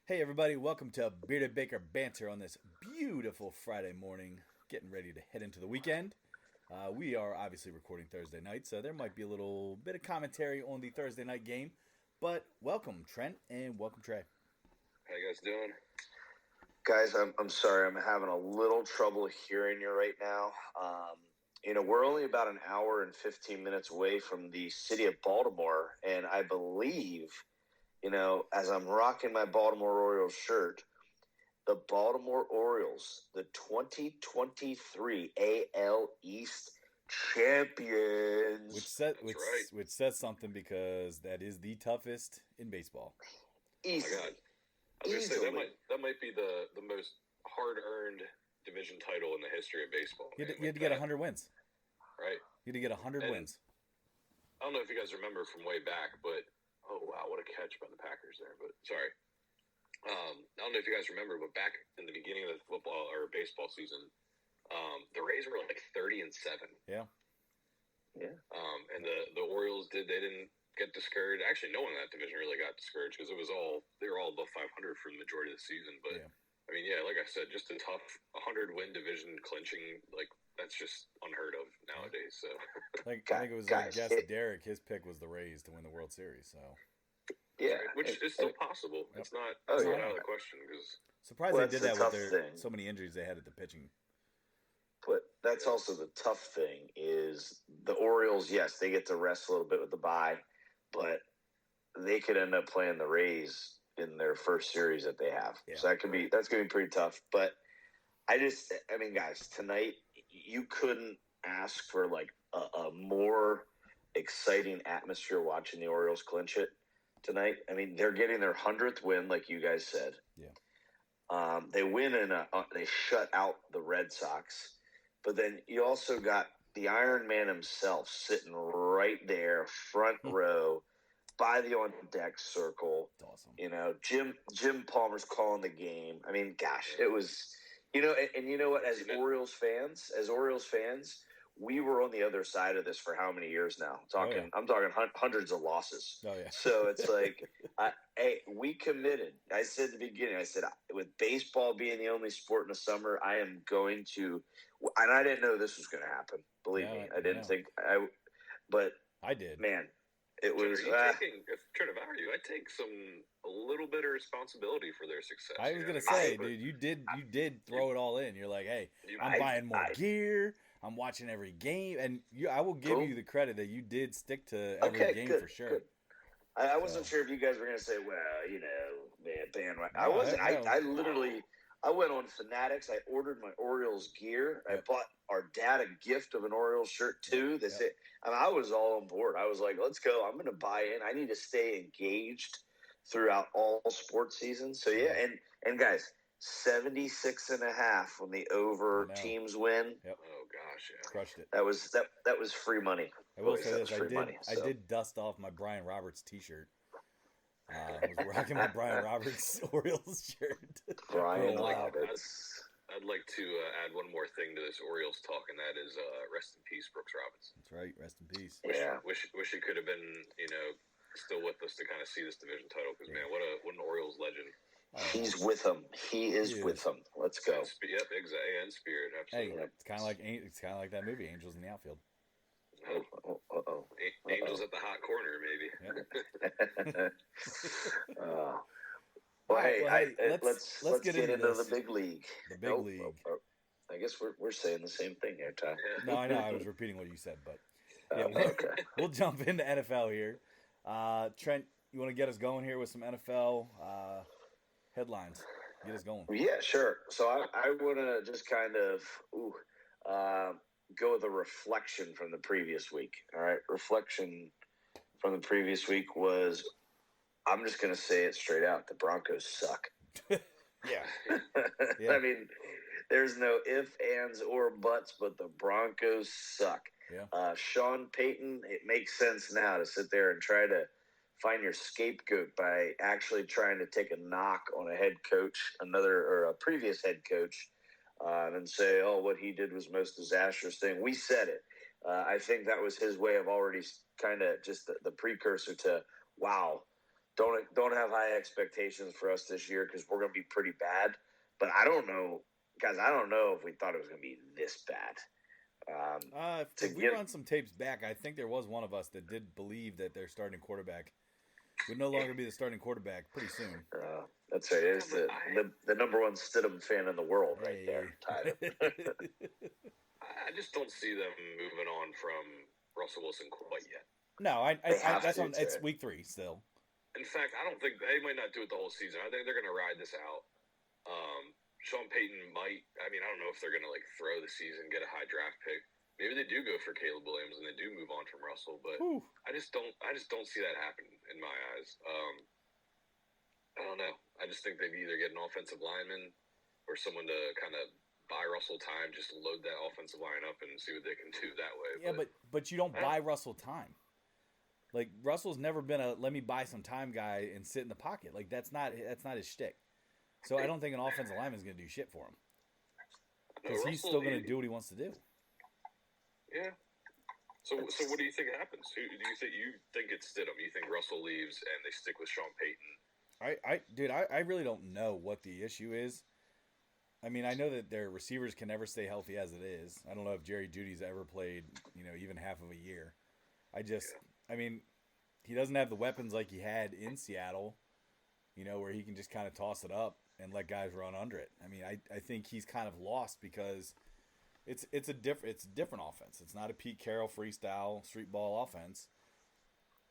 Hey everybody, welcome to Bearded Baker Banter on this beautiful Friday morning, getting ready to head into the weekend. We are obviously recording Thursday night, so there might be a little bit of commentary on the Thursday night game. But welcome, Trent, and welcome, Trey. How you guys doing? Guys, I'm sorry. I'm having a little trouble hearing you right now. We're only about an hour and 15 minutes away from the city of Baltimore, and I believe, as I'm rocking my Baltimore Orioles shirt, the Baltimore Orioles, the 2023 AL East champions. Which says something because that is the toughest in baseball. Easily. Oh my God. I was going to say, that might be the most hard-earned division title in the history of baseball. You had to get 100 wins. Right. You had to get 100 wins. I don't know if you guys remember from way back, but, oh, wow, what a catch by the Packers there. But, sorry. I don't know if you guys remember, but back in the beginning of the football or baseball season, the Rays were like 30-7. Yeah. Yeah. And the Orioles they didn't get discouraged. Actually, no one in that division really got discouraged because they were all above 500 for the majority of the season. But yeah. I mean, like I said, just a tough 100-win division clinching, like that's just unheard of nowadays. So, I think it was Derek. His pick was the Rays to win the World Series. So, yeah, which is still possible. Yep. It's not out of the question because surprised they did that with so many injuries they had at the pitching. But that's also the tough thing is the Orioles. Yes, they get to rest a little bit with the bye, but they could end up playing the Rays in their first series that they have. Yeah. So that's gonna be pretty tough. But guys, tonight you couldn't ask for like a more exciting atmosphere watching the Orioles clinch it tonight. I mean, they're getting their 100th win, like you guys said. Yeah. They win they shut out the Red Sox. But then you also got the Iron Man himself sitting right there, front row, by the on-deck circle. That's awesome. Jim Palmer's calling the game. I mean, gosh, it was, and you know what? As Orioles fans, we were on the other side of this for how many years now? I'm talking hundreds of losses. Oh, yeah. So it's like, we committed. I said at the beginning, with baseball being the only sport in the summer, I am going to, and I didn't know this was going to happen. Believe me, I didn't think but I did. Man, it was. If trying to value you, I take a little bit of responsibility for their success. I was going to say, dude, you did throw it all in. You're like, hey, I'm buying more gear. I'm watching every game, and I will give you the credit that you did stick to every game for sure. Good. I wasn't sure if you guys were going to say, well, man, right. I wasn't. I literally, I went on Fanatics. I ordered my Orioles gear. Yep. I bought our dad a gift of an Orioles shirt too. I was all on board. I was like, let's go. I'm going to buy in. I need to stay engaged throughout all sports seasons. So yeah, and guys. 76.5 when the over teams win. Yep. Oh gosh, yeah. Crushed it. That was free money. I will say this: I did dust off my Brian Roberts T-shirt. I was rocking my Brian Roberts Orioles shirt. Brian Roberts. I'd like to add one more thing to this Orioles talk, and that is rest in peace, Brooks Robinson. That's right, rest in peace. Wish he could have been, still with us to kind of see this division title because man, what an Orioles legend. He's with them. He is with them. Let's go. Yep, exactly. And Spirit, absolutely. Hey, it's kind of like that movie, Angels in the Outfield. Angels at the hot corner, maybe. Yep. Let's get into the big league. The big league. I guess we're saying the same thing here, Ty. Yeah. No, I know. I was repeating what you said, but we'll jump into NFL here. Trent, you want to get us going here with some NFL headlines? Get us going. Yeah, sure. So I want to just kind of go with a reflection from the previous week. All right, reflection from the previous week was, I'm just going to say it straight out: the Broncos suck. Yeah. I mean, there's no ifs, ands, or buts, but the Broncos suck. Yeah. Sean Payton, it makes sense now to sit there and try to find your scapegoat by actually trying to take a knock on a head coach, a previous head coach, and say, oh, what he did was the most disastrous thing. We said it. I think that was his way of already kind of just the precursor to, wow, don't have high expectations for us this year because we're going to be pretty bad. But I don't know, guys. I don't know if we thought it was going to be this bad. If we run some tapes back, I think there was one of us that did believe that their starting quarterback would no longer be the starting quarterback pretty soon. That's right. There's the number one Stidham fan in the world right there, Tyler. I just don't see them moving on from Russell Wilson quite yet. No, it's week 3 still. In fact, I don't think they might not do it the whole season. I think they're going to ride this out. Sean Payton might. I mean, I don't know if they're going to throw the season, get a high draft pick. Maybe they do go for Caleb Williams and they do move on from Russell, but I just don't see that happen in my eyes. I don't know. I just think they'd either get an offensive lineman or someone to kind of buy Russell time, just to load that offensive line up and see what they can do that way. Yeah, but you don't buy Russell time. Like, Russell's never been a let me buy some time guy and sit in the pocket. Like, that's not his shtick. So I don't think an offensive lineman is going to do shit for him. Because he's still going to do what he wants to do. Yeah. So what do you think happens? Do you think it's Stidham? You think Russell leaves and they stick with Sean Payton? I really don't know what the issue is. I mean, I know that their receivers can never stay healthy as it is. I don't know if Jerry Jeudy's ever played, even half of a year. I mean, he doesn't have the weapons like he had in Seattle, where he can just kind of toss it up and let guys run under it. I mean, I think he's kind of lost because it's a different offense. It's not a Pete Carroll freestyle street ball offense.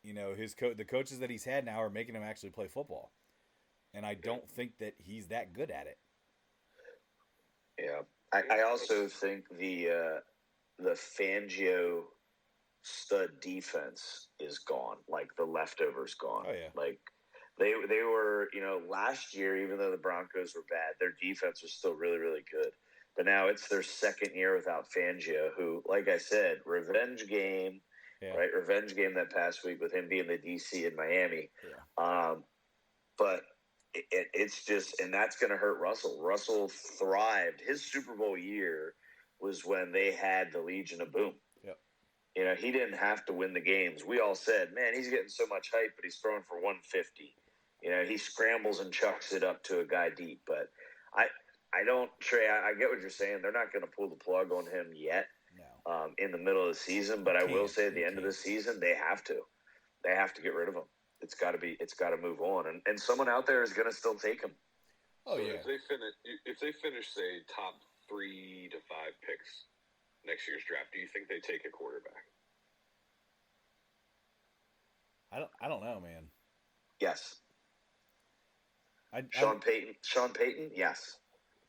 The coaches that he's had now are making him actually play football, and I don't think that he's that good at it. Yeah, I also think the Fangio stud defense is gone. Like, the leftovers gone. Oh yeah. Like, they were, last year, even though the Broncos were bad, their defense was still really, really good. But now it's their second year without Fangio, who, like I said, revenge game, right? Revenge game that past week with him being the DC in Miami. Yeah. But it's just, and that's going to hurt Russell. Russell thrived. His Super Bowl year was when they had the Legion of Boom. Yep. He didn't have to win the games. We all said, man, he's getting so much hype, but he's throwing for 150. He scrambles and chucks it up to a guy deep. But I don't, Trey, I get what you're saying. They're not going to pull the plug on him yet in the middle of the season. But I will say at the end of the season, they have to. They have to get rid of him. It's got to move on. And someone out there is going to still take him. Oh, so yeah. If they finish, say, top 3 to 5 picks next year's draft, do you think they take a quarterback? I don't know, man. Yes. Sean Payton, yes.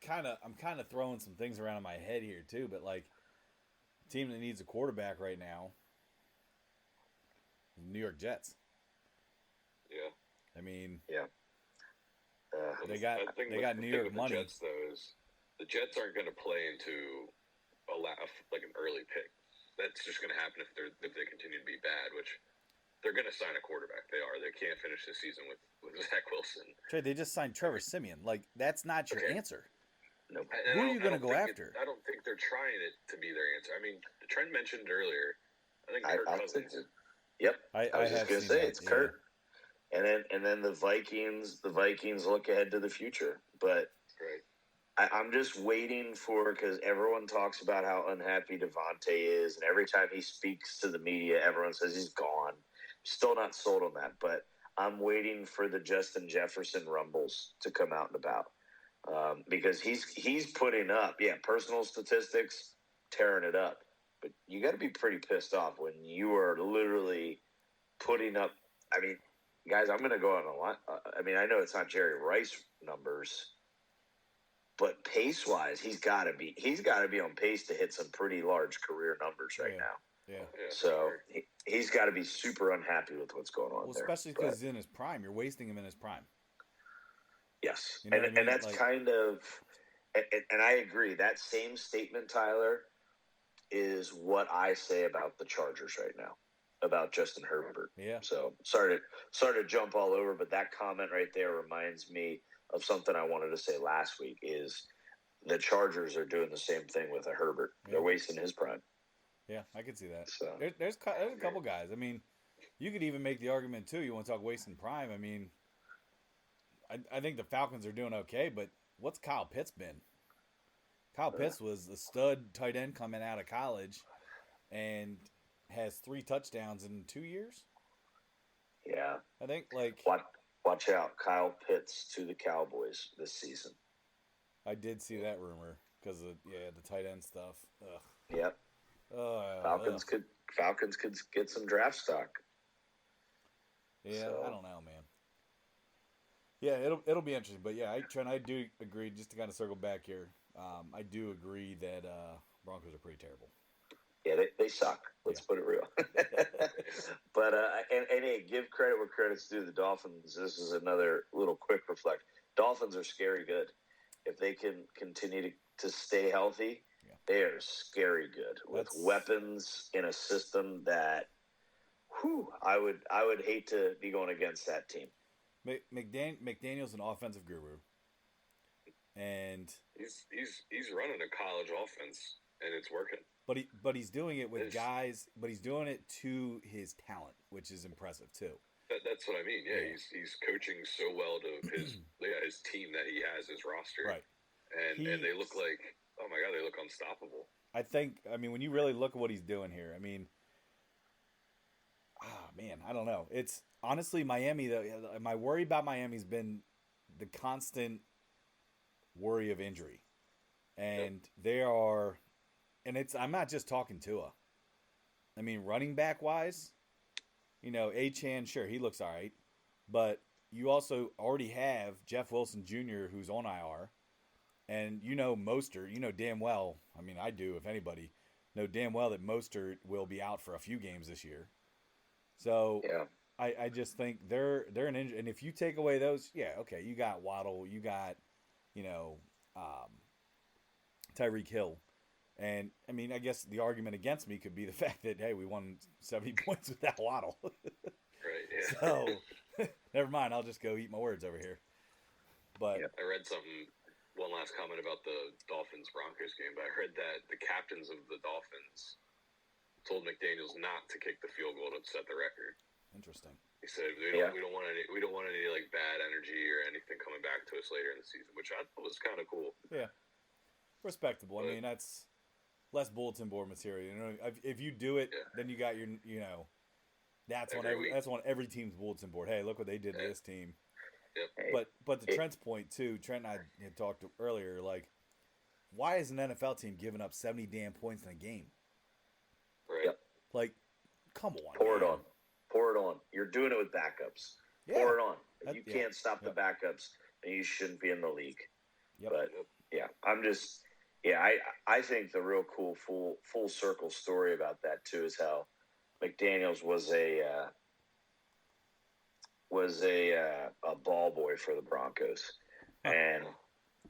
I'm kind of throwing some things around in my head here too, but like, a team that needs a quarterback right now, New York Jets. Yeah. I mean, yeah. They got New York money. The Jets, though, is the Jets aren't going to play into an early pick. That's just going to happen if they continue to be bad, which they're going to sign a quarterback. They are. They can't finish the season with Zach Wilson. Trey, they just signed Trevor Siemian. Like, that's not your answer. Nope. Who are you going to go after? I don't think they're trying it to be their answer. I mean, Trent mentioned earlier, I think Kirk Cousins. Yep. I was just going to say, it's Kirk. And then the Vikings look ahead to the future. But I'm just waiting for, because everyone talks about how unhappy Devontae is, and every time he speaks to the media, everyone says he's gone. Still not sold on that, but I'm waiting for the Justin Jefferson rumbles to come out and about. Because he's putting up, personal statistics, tearing it up. But you got to be pretty pissed off when you are literally putting up. I mean, guys, I'm going to go on a lot. I mean, I know it's not Jerry Rice numbers, but pace-wise, he's got to be on pace to hit some pretty large career numbers right now. Yeah. So he's got to be super unhappy with what's going on there. Especially because he's in his prime. You're wasting him in his prime. Yes. You know what I mean? And that's kind of – and I agree. That same statement, Tyler, is what I say about the Chargers right now, about Justin Herbert. Yeah. So sorry to jump all over, but that comment right there reminds me of something I wanted to say last week is the Chargers are doing the same thing with a Herbert. They're wasting his prime. Yeah, I can see that. So. There's a couple guys. I mean, You could even make the argument, too. You want to talk wasting prime. I mean, I think the Falcons are doing okay, but what's Kyle Pitts been? Kyle Pitts was the stud tight end coming out of college and has 3 touchdowns in 2 years. Yeah. I think, like... Watch out. Kyle Pitts to the Cowboys this season. I did see that rumor because of, the tight end stuff. Ugh. Yep. Falcons could get some draft stock. Yeah, so. I don't know, man. Yeah, it'll be interesting, but yeah, Trent, I do agree. Just to kind of circle back here, I do agree that Broncos are pretty terrible. Yeah, they suck. Let's put it real. But and hey, give credit where credit's due. The Dolphins. This is another little quick reflect. Dolphins are scary good. If they can continue to stay healthy, they are scary good with weapons in a system that. I would hate to be going against that team. McDaniel's an offensive guru, and he's running a college offense, and it's working. But he's doing it with guys. But he's doing it to his talent, which is impressive too. That's what I mean. Yeah, he's coaching so well to his team that he has, his roster, right? And they look like, oh my god, they look unstoppable. I mean, when you really look at what he's doing here, I mean. Man, I don't know. It's honestly Miami. My worry about Miami's been the constant worry of injury, and they are, and I'm not just talking Tua. I mean, running back wise, Achane, sure, he looks all right, but you also already have Jeff Wilson Jr., who's on IR, and Mostert. Damn well. I mean, I do. If anybody, know damn well that Mostert will be out for a few games this year. So I just think they're an injury, and if you take away those, okay, you got Waddle, you got Tyreek Hill, and I mean I guess the argument against me could be the fact that hey, we won 70 points without Waddle. Right. Yeah. So never mind, I'll just go eat my words over here. But I read something. One last comment about the Dolphins-Broncos game, but I heard that the captains of the Dolphins told McDaniels not to kick the field goal to set the record. Interesting. He said we don't want any like bad energy or anything coming back to us later in the season, which I thought was kind of cool. Yeah, respectable. I mean, that's less bulletin board material. If you do it, then you got your that's on every team's bulletin board. Hey, look what they did to this team. Yep. But to Trent's point too, Trent and I had talked earlier. Like, why is an NFL team giving up 70 damn points in a game? Right. Yep. Like, come on. Pour it on. You're doing it with backups. Yeah. Pour it on. If you can't stop the backups, then you shouldn't be in the league. Yep. But I think the real cool full circle story about that too is how McDaniels was a ball boy for the Broncos, and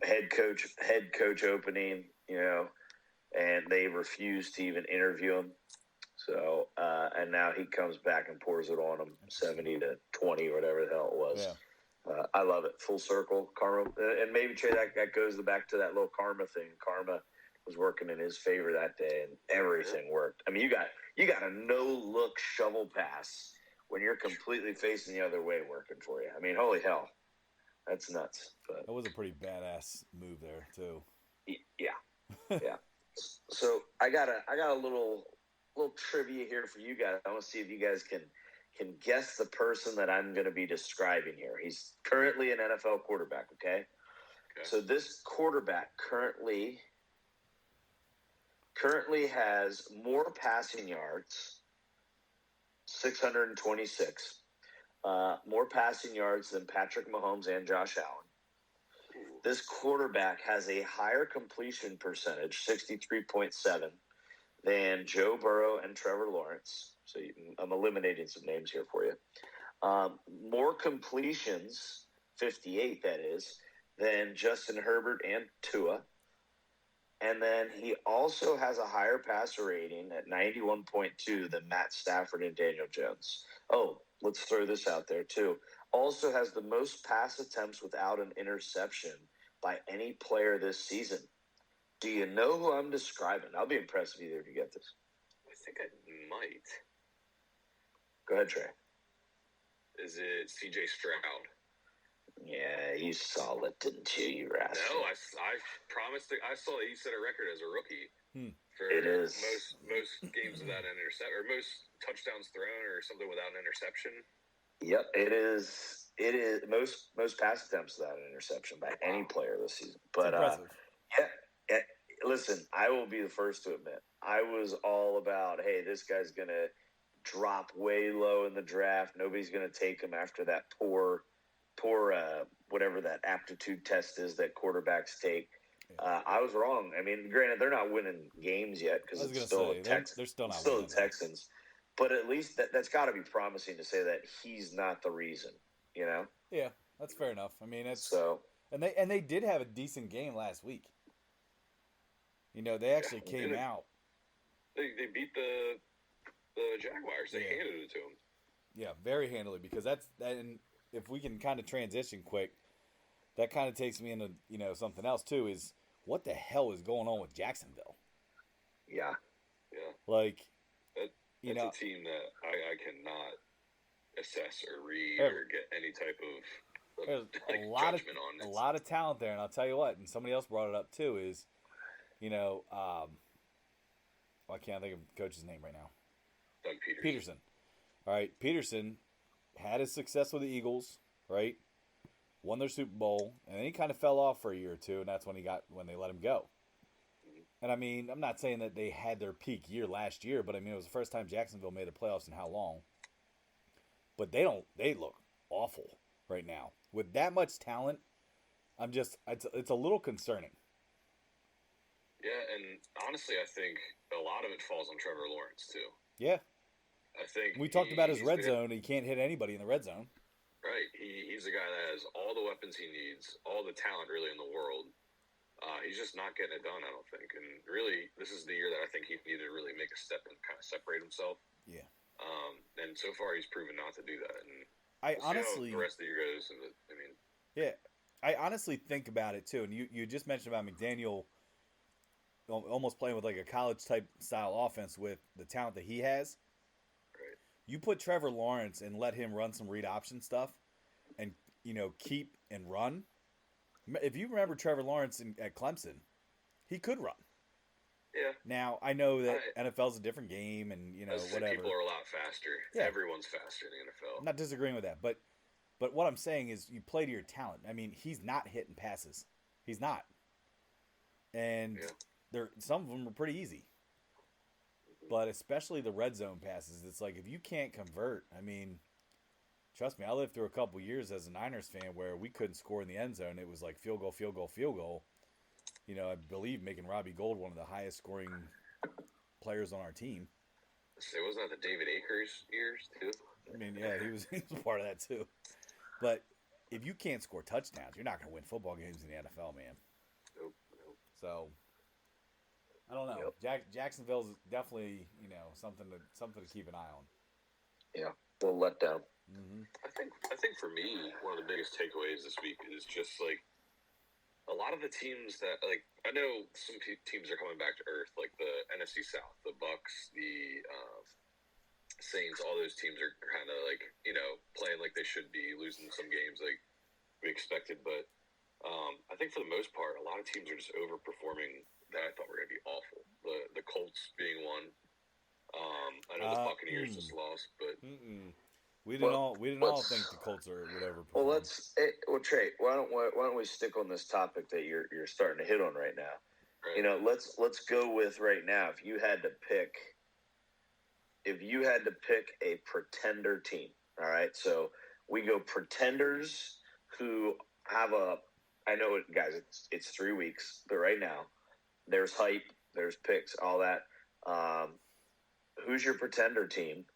head coach opening, and they refused to even interview him. So, and now he comes back and pours it on them, 70-20, whatever the hell it was. Yeah. I love it. Full circle, karma, and maybe Trey, that goes back to that little karma thing. Karma was working in his favor that day, and everything worked. I mean, you got a no-look shovel pass when you're completely facing the other way working for you. I mean, holy hell, that's nuts. But that was a pretty badass move there too. Yeah. So I got a little trivia here for you guys. I want to see if you guys can guess the person that I'm going to be describing here. He's currently an NFL quarterback. Okay. So this quarterback currently has more passing yards, 626, more passing yards than Patrick Mahomes and Josh Allen. This quarterback has a higher completion percentage, 63.7, than Joe Burrow and Trevor Lawrence. So I'm eliminating some names here for you. More completions, 58 that is, than Justin Herbert and Tua. And then he also has a higher passer rating at 91.2 than Matt Stafford and Daniel Jones. Oh, let's throw this out there too. Also has the most pass attempts without an interception by any player this season. Do you know who I'm describing? I'll be impressed if either of you get this. I think I might. Go ahead, Trey. Is it C.J. Stroud? Yeah, you saw it, didn't you? You rascal. No, I promised. I saw that he set a record as a rookie for It is. most games without an interception, or most touchdowns thrown, or something without an interception. Yep, it is. It is most pass attempts without an interception by any player this season. But yeah, listen, I will be the first to admit I was all about, hey, this guy's gonna drop way low in the draft. Nobody's gonna take him after that poor whatever that aptitude test is that quarterbacks take. I was wrong. I mean, granted, they're not winning games yet because it's still they're still not the Texans. But at least that's got to be promising to say that he's not the reason, you know? Yeah, that's fair enough. I mean, it's so, and they did have a decent game last week. You know, they actually came out. They beat the Jaguars. They handed it to them. Yeah, very handily, because that. And if we can kind of transition quick, that kind of takes me into, you know, something else too. Is what the hell is going on with Jacksonville? Yeah. Like, that's a team that I cannot assess or read or get any type of judgment on. A lot of talent there, and I'll tell you what. And somebody else brought it up too. Is, you know, I can't think of the coach's name right now. Doug Peterson. All right, Peterson had his success with the Eagles, right? Won their Super Bowl, and then he kind of fell off for a year or two, and that's when they let him go. And I mean, I'm not saying that they had their peak year last year, but I mean, it was the first time Jacksonville made the playoffs in how long? But they look awful right now. With that much talent, it's a little concerning. Yeah, and honestly, I think a lot of it falls on Trevor Lawrence too. Yeah. I think we talked about his red zone. He can't hit anybody in the red zone. Right. He's a guy that has all the weapons he needs, all the talent really in the world. He's just not getting it done, I don't think. And really, this is the year that I think he needed to really make a step and kind of separate himself. Yeah. And so far, he's proven not to do that. And honestly, see how the rest of the year goes. Yeah, I honestly think about it too. And you just mentioned about McDaniel almost playing with like a college type style offense with the talent that he has. Right. You put Trevor Lawrence and let him run some read option stuff, and keep and run. If you remember Trevor Lawrence at Clemson, he could run. Yeah. Now I know that NFL's a different game, and whatever. People are a lot faster. Yeah. Everyone's faster in the NFL. I'm not disagreeing with that, but what I'm saying is you play to your talent. I mean, he's not hitting passes. He's not, and some of them are pretty easy. But especially the red zone passes, it's like if you can't convert, I mean, trust me, I lived through a couple years as a Niners fan where we couldn't score in the end zone. It was like field goal, field goal, field goal. I believe making Robbie Gould one of the highest scoring players on our team. So wasn't that the David Akers years too? I mean, yeah, he was part of that too. But if you can't score touchdowns, you're not going to win football games in the NFL, man. Nope. So I don't know. Jacksonville's definitely, something to keep an eye on. Yeah, a little letdown. Mm-hmm. I think for me, one of the biggest takeaways this week is just like a lot of the teams that I know some teams are coming back to earth, like the NFC South, the Bucks, the Saints. All those teams are kind of playing like they should be, losing some games like we expected. But I think for the most part, a lot of teams are just overperforming that I thought were going to be awful. The Colts being one. I know the Buccaneers just lost, but we didn't all think the Colts would overperform. Well, Trey, why don't we stick on this topic that you're starting to hit on right now? Right. Let's go with right now. If you had to pick a pretender team, all right. So we go pretenders who have I know it, guys. It's 3 weeks, but right now there's hype, there's picks, all that. Who's your pretender team?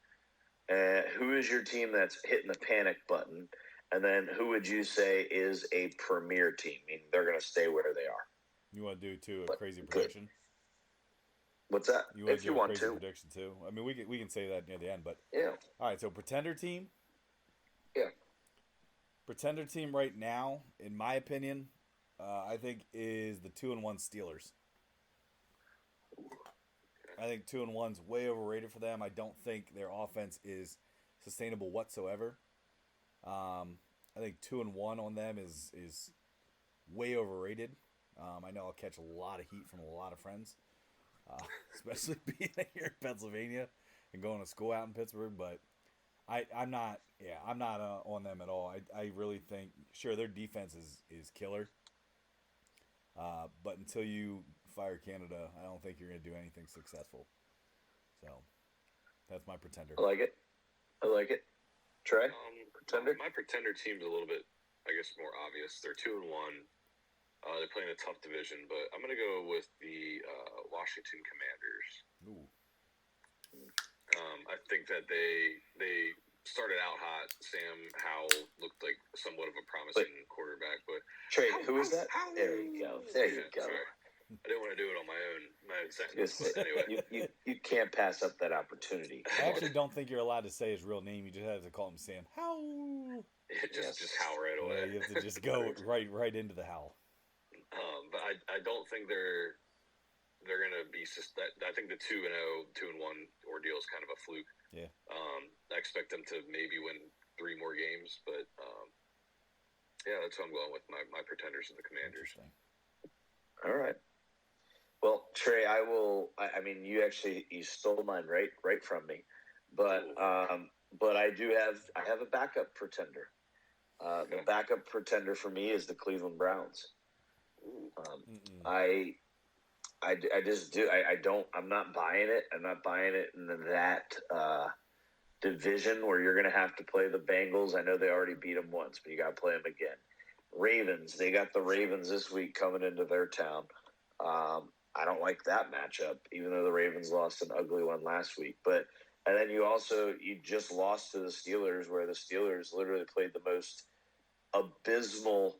Who is your team that's hitting the panic button? And then who would you say is a premier team? Meaning they're going to stay where they are. You want to do a crazy prediction? What's that? If you want to prediction too. I mean, we can say that near the end, but yeah. All right, so pretender team. Yeah. Pretender team right now, in my opinion, I think is the 2-1 Steelers. I think 2-1's way overrated for them. I don't think their offense is sustainable whatsoever. I think 2-1 on them is way overrated. I know I'll catch a lot of heat from a lot of friends, especially being here in Pennsylvania and going to school out in Pittsburgh. But I'm not on them at all. I really think, sure, their defense is killer. But until you fire Canada, I don't think you're going to do anything successful. So that's my pretender. I like it. Trey, pretender. My pretender team's a little bit, I guess, more obvious. They're 2-1. They're playing a tough division, but I'm going to go with the Washington Commanders. Ooh. I think that they started out hot. Sam Howell looked like somewhat of a promising quarterback, but Trey, who is that? There you go. Sorry. I didn't want to do it on my own sentence. But anyway, you can't pass up that opportunity. I actually don't think you're allowed to say his real name. You just have to call him Sam Howell. just howl right away. Yeah, you have to just go right into the howl. But I don't think they're going to be. I think the 2-0, 2-1 ordeal is kind of a fluke. Yeah. I expect them to maybe win 3 more games, but yeah, that's what I'm going with. My pretenders are the Commanders. All right. Well, Trey, I mean, you stole mine right from me, but I have a backup pretender. The backup pretender for me is the Cleveland Browns. I just do. I'm not buying it. I'm not buying it in that division where you're going to have to play the Bengals. I know they already beat them once, but you got to play them again. Ravens. They got the Ravens this week coming into their town. I don't like that matchup, even though the Ravens lost an ugly one last week. And then you just lost to the Steelers, where the Steelers literally played the most abysmal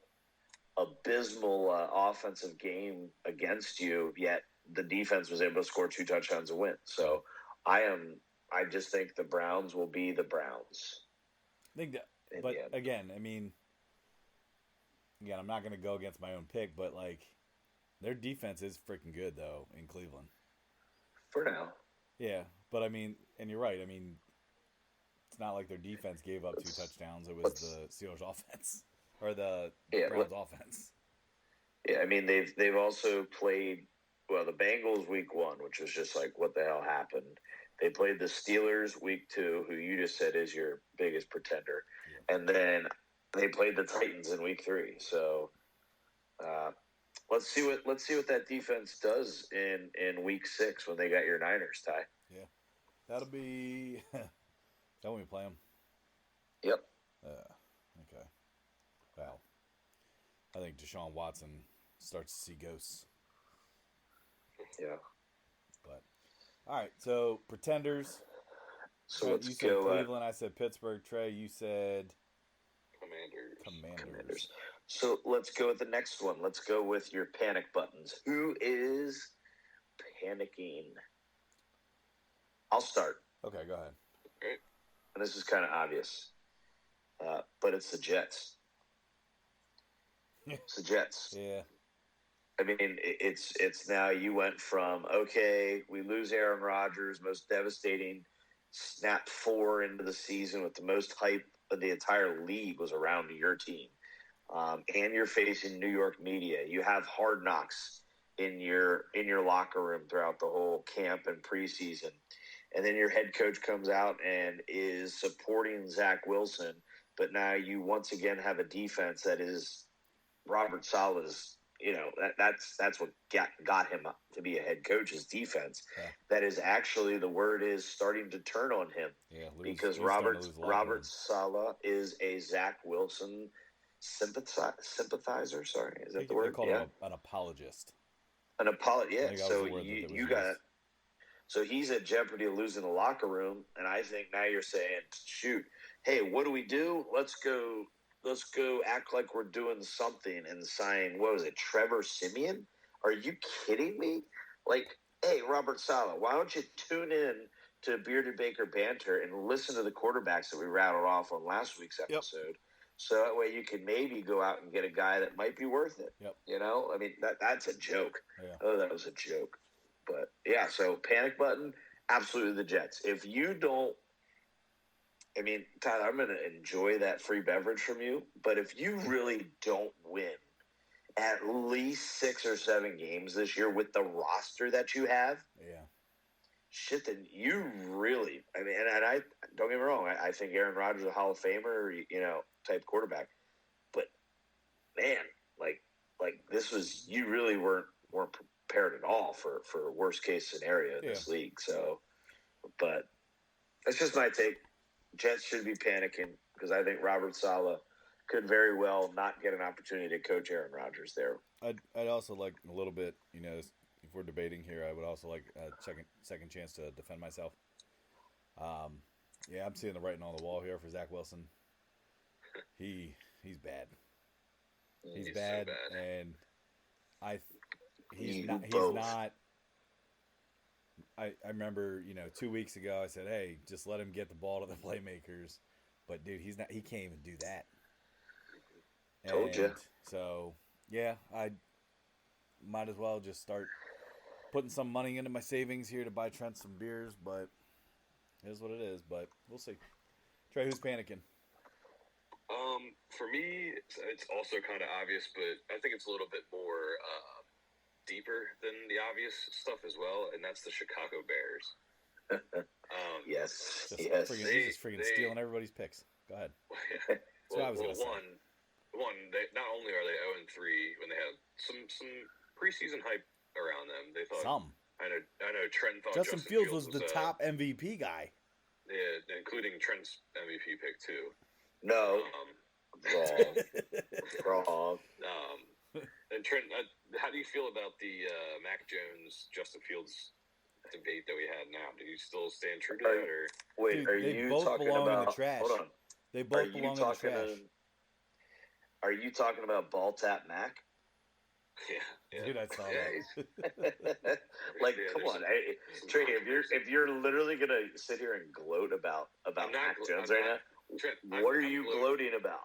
offensive game against you, yet the defense was able to score 2 touchdowns and win. So I just think the Browns will be the Browns. I think that, but again, I mean, I'm not going to go against my own pick, but like, their defense is freaking good though in Cleveland. For now. Yeah, but I mean, and you're right. I mean, it's not like their defense gave up 2 touchdowns. It was the Steelers' offense or the Browns' offense. Yeah, I mean they've also played the Bengals week 1, which was just like, what the hell happened? They played the Steelers week 2, who you just said is your biggest pretender, and then they played the Titans in week 3. So let's see what that defense does in week 6 when they got your Niners, Ty. Yeah, that'll be. Is that when we play them? Yep. Okay. Wow. I think Deshaun Watson starts to see ghosts. Yeah. But all right, so pretenders. So you said Cleveland. I said Pittsburgh. Trey, you said Commanders. So let's go with the next one. Let's go with your panic buttons. Who is panicking? I'll start. Okay, go ahead. Great. And this is kind of obvious, but it's the Jets. It's the Jets. Yeah. I mean, it's now you went from, okay, we lose Aaron Rodgers, most devastating snap 4 into the season with the most hype of the entire league was around your team. And you're facing New York media. You have Hard Knocks in your locker room throughout the whole camp and preseason. And then your head coach comes out and is supporting Zach Wilson. But now you once again have a defense that is Robert Saleh's, that's what got him to be a head coach, his defense. Yeah. That is actually, the word is starting to turn on him. Yeah, because Robert Saleh is a Zach Wilson sympathizer. Sorry, is that the word? They call him an apologist. An apologist. Yeah. So you got it. So he's at jeopardy of losing the locker room, and I think now you're saying, shoot, hey, what do? Let's go act like we're doing something and sign, what was it, Trevor Siemian? Are you kidding me? Like, hey, Robert Saleh, why don't you tune in to Bearded Baker Banter and listen to the quarterbacks that we rattled off on last week's episode? Yep. So that way you can maybe go out and get a guy that might be worth it. Yep. I mean, that's a joke. Yeah. Oh, that was a joke. But, yeah, so panic button, absolutely the Jets. If you don't I mean, Tyler, I'm going to enjoy that free beverage from you. But if you really don't win at least 6 or 7 games this year with the roster that you have, shit, then you really, I mean, and I don't get me wrong, I think Aaron Rodgers is a Hall of Famer, type quarterback. But man, like this was, you really weren't prepared at all for a worst case scenario in this league. So, but that's just my take. Jets should be panicking because I think Robert Saleh could very well not get an opportunity to coach Aaron Rodgers there. I'd also like a little bit, if we're debating here, I would also like a second chance to defend myself. I'm seeing the writing on the wall here for Zach Wilson. He's bad. He's bad, so bad. And he's not. I remember, 2 weeks ago I said, hey, just let him get the ball to the playmakers. But, dude, he's not. He can't even do that. Told you. So, I might as well just start putting some money into my savings here to buy Trent some beers. But it is what it is. But we'll see. Trey, who's panicking? For me, it's also kind of obvious, but I think it's a little bit more deeper than the obvious stuff as well, and that's the Chicago Bears. Yes. He's just freaking stealing everybody's picks. Go ahead. That's what I was going to say. One, they not only are they 0-3 when they have some preseason hype around them. They thought I know Trent thought Justin Fields was the top MVP guy. Yeah, including Trent's MVP pick too. No. Wrong. And Trent, how do you feel about the Mac Jones Justin Fields debate that we had now? Do you still stand true to that? Or wait, dude, are they you both talking belong about? in the trash. Hold on. They both belong in the trash. Are you talking about Ball Tap Mac? Yeah. Dude, I saw that. Come on, Trey. If you're literally gonna sit here and gloat about Mac Jones right now, Trent, what are you gloating about?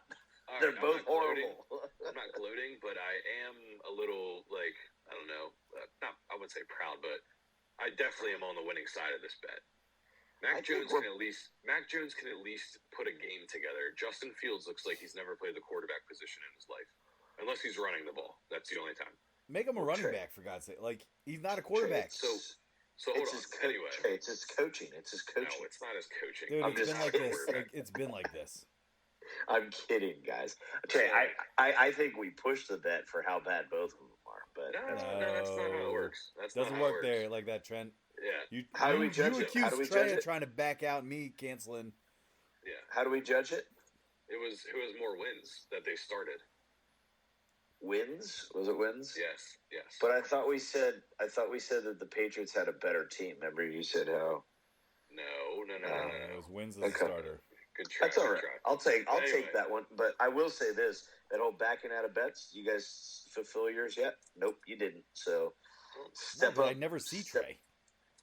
Right, They're both horrible. I'm not gloating, but I am a little I don't know. I wouldn't say proud, but I definitely am on the winning side of this bet. Mac Jones can at least put a game together. Justin Fields looks like he's never played the quarterback position in his life, unless he's running the ball. That's the only time. Make him a running back, for God's sake. He's not a quarterback. So hold on. Anyway, it's his coaching. It's his coaching. No, it's not his coaching. Dude, it's been like this. It's been like this. I'm kidding, guys. Okay, I think we pushed the bet for how bad both of them are, but no, that's not how it works. Doesn't work there like that, Trent. Yeah. How do we judge it? You accused Trey of trying to back out me canceling. Yeah. How do we judge it? It was who has more wins that they started. Wins? Was it wins? Yes. But I thought we said that the Patriots had a better team. Remember you said how? No. It was wins as a starter. Good try. That's all right. I'll take that one. But I will say this: that whole backing out of bets. You guys fulfill yours yet? Nope, you didn't. So step up. I never see Trey.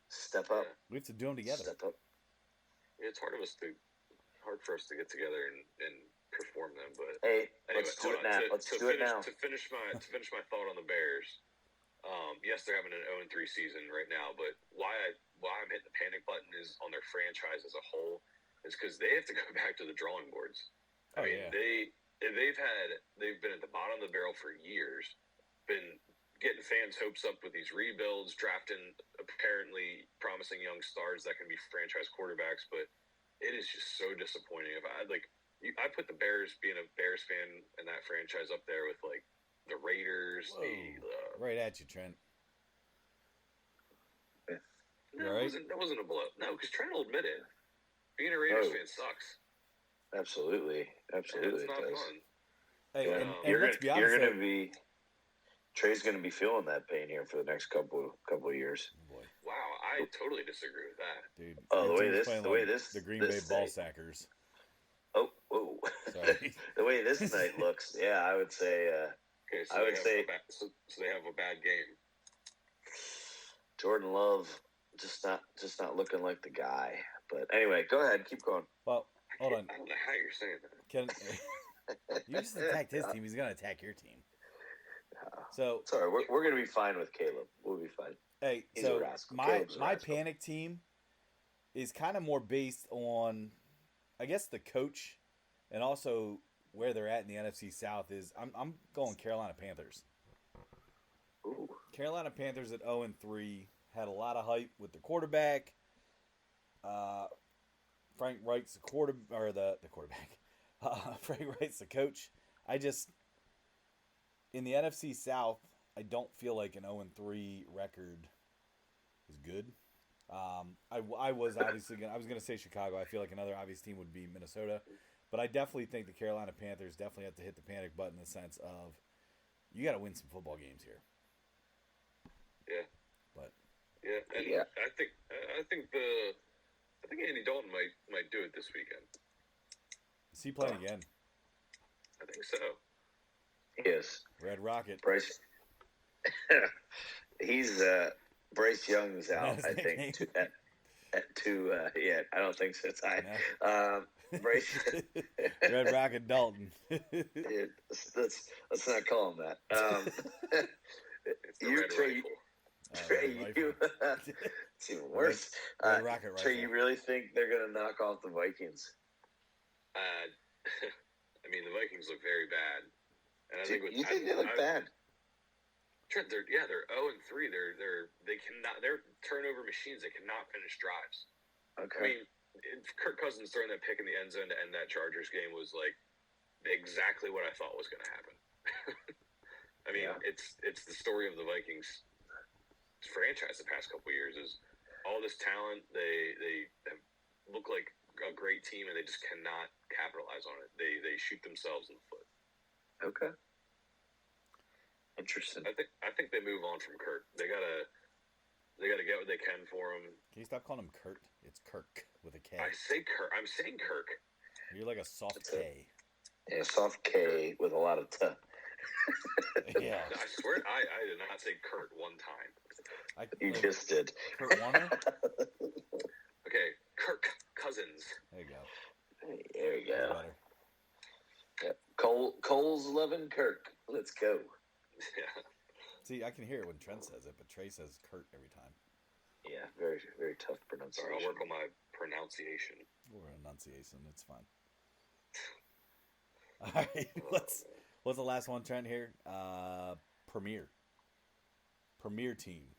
Step up. We have to do them together. Step up. Yeah, it's hard for us to get together and perform them. But hey, anyway, let's do it now. To finish my thought on the Bears. Yes, they're having an 0-3 season right now, but why I'm hitting the panic button is on their franchise as a whole. Is because they have to go back to the drawing boards. I mean, they've been at the bottom of the barrel for years, been getting fans' hopes up with these rebuilds, drafting apparently promising young stars that can be franchise quarterbacks, but it is just so disappointing. If I put the Bears, being a Bears fan, and that franchise up there with the Raiders. Right at you, Trent. No, right? That wasn't a blow. No, because Trent will admit it. Being a Raiders fan sucks. Absolutely. It's not fun. Hey, and let's be honest. Trey's going to be feeling that pain here for the next couple of years. Boy. Wow, I totally disagree with that, dude. The way this the Green Bay Ball Sackers. Oh, sorry. The way this night looks, I would say. Okay, so they have a bad game. Jordan Love just not looking like the guy. But anyway, go ahead, keep going. Well, hold on. I don't know how you're saying that. You just attacked his team. He's gonna attack your team. So sorry, we're gonna be fine with Caleb. We'll be fine. Hey, so my panic team is kind of more based on I guess the coach and also where they're at in the NFC South is I'm going Carolina Panthers. Ooh. Carolina Panthers at 0-3 had a lot of hype with the quarterback. Frank Reich's the quarterback. Frank Reich's the coach. In the NFC South, I don't feel like an 0-3 record is good. I was going to say Chicago. I feel like another obvious team would be Minnesota. But I definitely think the Carolina Panthers definitely have to hit the panic button in the sense of you got to win some football games here. Yeah. But yeah, and yeah. I think Andy Dalton might do it this weekend. Is he playing again? I think so. Yes. Red Rocket. Bryce. He's Bryce Young's out. I think at two. Yeah, I don't think so. It's Bryce. Red Rocket Dalton. Let's not call him that. It's the Red Rifle. Trey, it's even worse. Red Rocket Rifle. Trey, you really think they're going to knock off the Vikings? I mean, the Vikings look very bad, and I think you think they look bad? Trent, they're 0-3. They're turnover machines. They cannot finish drives. Okay. I mean, Kirk Cousins throwing that pick in the end zone to end that Chargers game was like exactly what I thought was going to happen. I mean, it's the story of the Vikings franchise the past couple of years is all this talent. They have look like a great team and they just cannot capitalize on it. They shoot themselves in the foot. Okay. Interesting. I think they move on from Kirk. They gotta get what they can for him. Can you stop calling him Kurt? It's Kirk with a K. I say Kirk. I'm saying Kirk. You're like a soft K. Yeah, soft K with a lot of T. Yeah. I swear, I did not say Kurt one time. You just did. Kurt Warner? Okay, Kirk Cousins. There you go. There you go. Better. Yeah. Cole's loving Kirk. Let's go. Yeah. See, I can hear it when Trent says it, but Trey says Kurt every time. Yeah, very, very tough pronunciation. Sorry, I'll work on my pronunciation. Or enunciation, it's fine. All right, what's the last one, Trent, here? Premier team.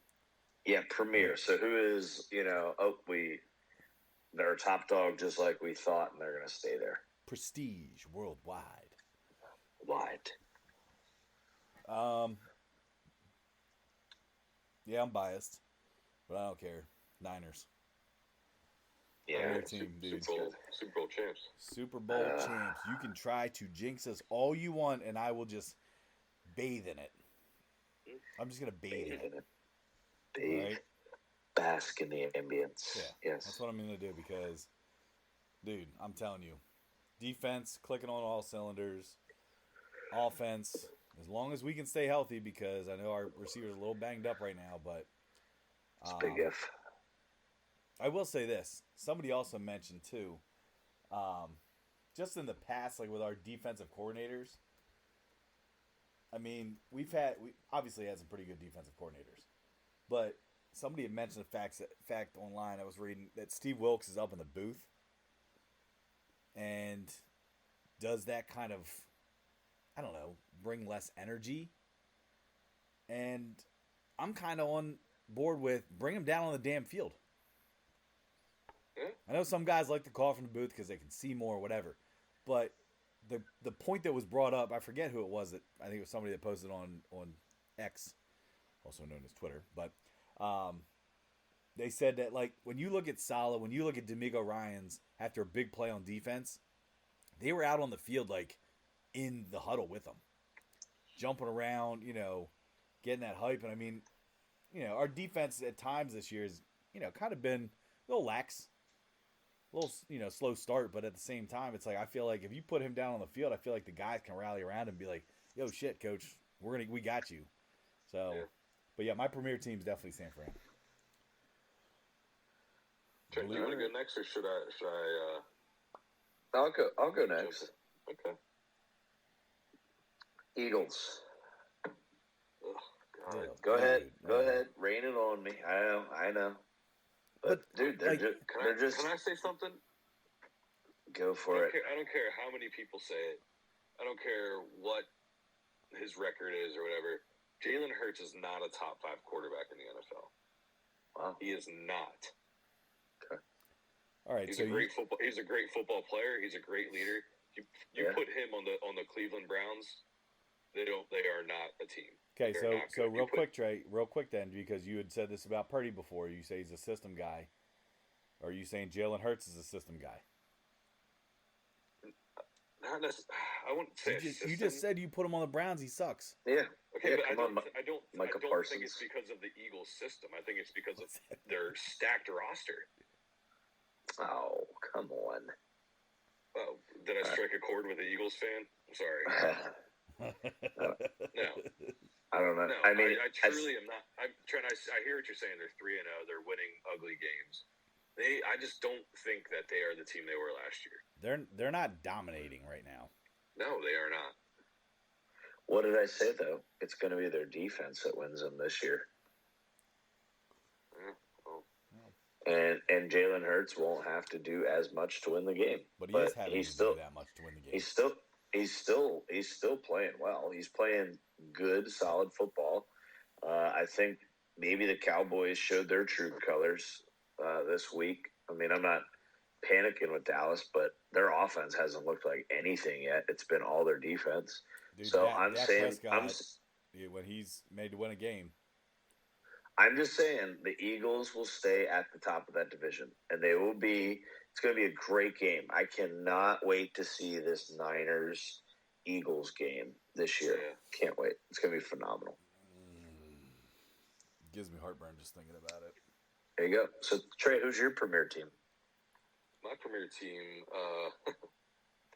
Yeah, Premier. So who is, they're a top dog just like we thought, and they're going to stay there. Prestige worldwide. Wide. Yeah, I'm biased, but I don't care. Niners. Yeah. Premier team, dude. Super Bowl champs. Super Bowl champs. You can try to jinx us all you want, and I will just bathe in it. I'm just going to bathe in it. Bathe. Right? Bask in the ambience. Yeah. Yes. That's what I'm going to do because, dude, I'm telling you, defense clicking on all cylinders, offense, as long as we can stay healthy, because I know our receivers are a little banged up right now, but It's big if. I will say this. Somebody also mentioned, too, just in the past, like with our defensive coordinators, I mean, we obviously had some pretty good defensive coordinators, but somebody had mentioned the fact online I was reading that Steve Wilkes is up in the booth, and does that kind of, I don't know, bring less energy? And I'm kind of on board with bring him down on the damn field. I know some guys like to call from the booth because they can see more or whatever, but the point that was brought up, I forget who it was. That I think it was somebody that posted on X, also known as Twitter, but they said that, like, when you look at Saleh, when you look at D'Amico Ryans after a big play on defense, they were out on the field, like, in the huddle with them, jumping around, getting that hype. And I mean, our defense at times this year has, kind of been a little lax, a little, slow start. But at the same time, it's like, I feel like if you put him down on the field, I feel like the guys can rally around him and be like, yo, shit, coach, we got you. So, yeah. But yeah, my premier team's definitely San Fran. Do you want to go next, or should I? I'll go next. Okay. Eagles. Oh, God. Go ahead. Rain it on me. I know. But dude, they're just. Can I say something? Go for it. I don't care how many people say it. I don't care what his record is or whatever. Jalen Hurts is not a top 5 quarterback in the NFL. Wow. He is not. Okay. All right. He's a great football player. He's a great leader. You put him on the Cleveland Browns. They are not a team. Okay, so real quick, Trey, real quick then, because you had said this about Purdy before. You say he's a system guy. Or are you saying Jalen Hurts is a system guy? Not necessarily. I wouldn't say you just said you put him on the Browns. He sucks. Yeah. Okay, but I don't Parsons. think it's because of the Eagles system. I think it's because of their stacked roster. Oh, come on. Oh, did I strike a chord with the Eagles fan? I'm sorry. No. I don't know. No, I truly am not. I'm trying. I hear what you're saying. They're 3-0. They're winning ugly games. I just don't think that they are the team they were last year. They're not dominating right now. No, they are not. What did I say though? It's going to be their defense that wins them this year. And Jalen Hurts won't have to do as much to win the game. But he's having to do that much to win the game. He's still playing well. He's playing good, solid football. I think maybe the Cowboys showed their true colors this week. I mean, I'm not panicking with Dallas, but their offense hasn't looked like anything yet. It's been all their defense. Dude, so I'm saying, when he's made to win a game. I'm just saying the Eagles will stay at the top of that division, and they will be. It's going to be a great game. I cannot wait to see this Niners-Eagles game this year. Yeah. Can't wait. It's going to be phenomenal. Gives me heartburn just thinking about it. There you go. So, Trey, who's your premier team? My premier team,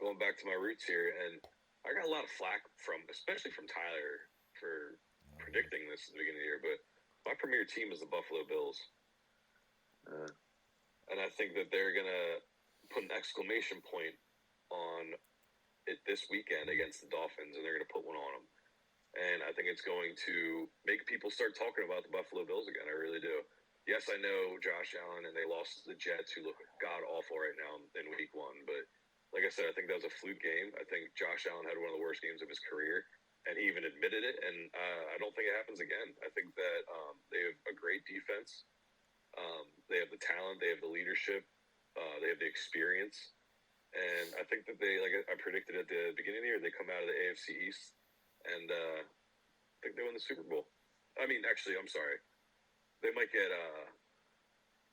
going back to my roots here, and I got a lot of flack especially from Tyler for predicting this at the beginning of the year, but my premier team is the Buffalo Bills. And I think that they're going to put an exclamation point on it this weekend against the Dolphins, and they're going to put one on them. And I think it's going to make people start talking about the Buffalo Bills again. I really do. Yes, I know Josh Allen, and they lost to the Jets, who look god-awful right now in week 1. But like I said, I think that was a fluke game. I think Josh Allen had one of the worst games of his career, and he even admitted it. And I don't think it happens again. I think that they have a great defense. They have the talent. They have the leadership. They have the experience. And I think that they, like I predicted at the beginning of the year, they come out of the AFC East, and I think they win the Super Bowl. I mean, actually, I'm sorry. They might get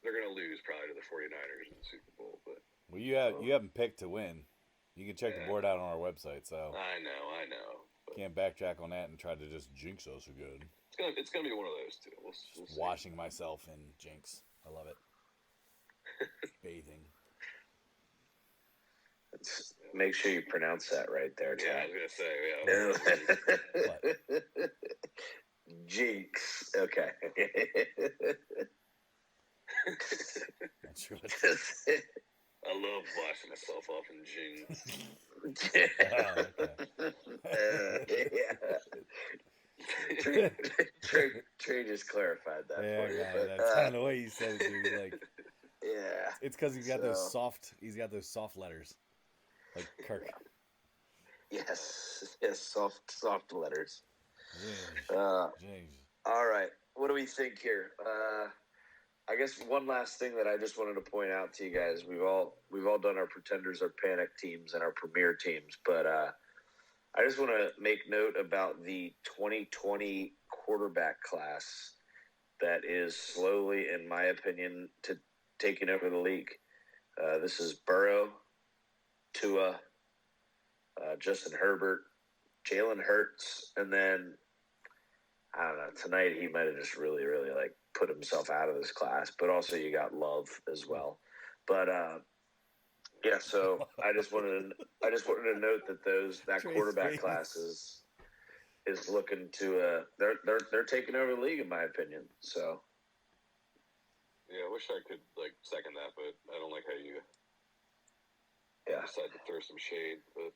they're going to lose probably to the 49ers in the Super Bowl. But you haven't picked to win. You can check the board out on our website. So I know. Can't backtrack on that and try to just jinx us again. It's gonna be one of those two. We'll washing myself in jinx. I love it. Bathing. Make sure you pronounce that right there, Tom. Yeah, I was gonna say, jinx. Okay. That's right. I love washing myself off in jinx. Trey just clarified that. Yeah, for you, that's kind of the way you said it, dude. Like, yeah, it's because he's got those soft. He's got those soft letters, like Kirk. Yes, soft letters. All right, what do we think here? I guess one last thing that I just wanted to point out to you guys: we've all done our pretenders, our panic teams, and our premier teams, but I just want to make note about the 2020 quarterback class that is slowly, in my opinion, taking over the league. This is Burrow, Tua, Justin Herbert, Jalen Hurts, and then I don't know. Tonight he might have just really, really like put himself out of this class, but also you got Love as well. But yeah, so I just wanted to note that that quarterback class is looking to they're taking over the league in my opinion. So yeah, I wish I could like second that, but I don't like how you decide to throw some shade. But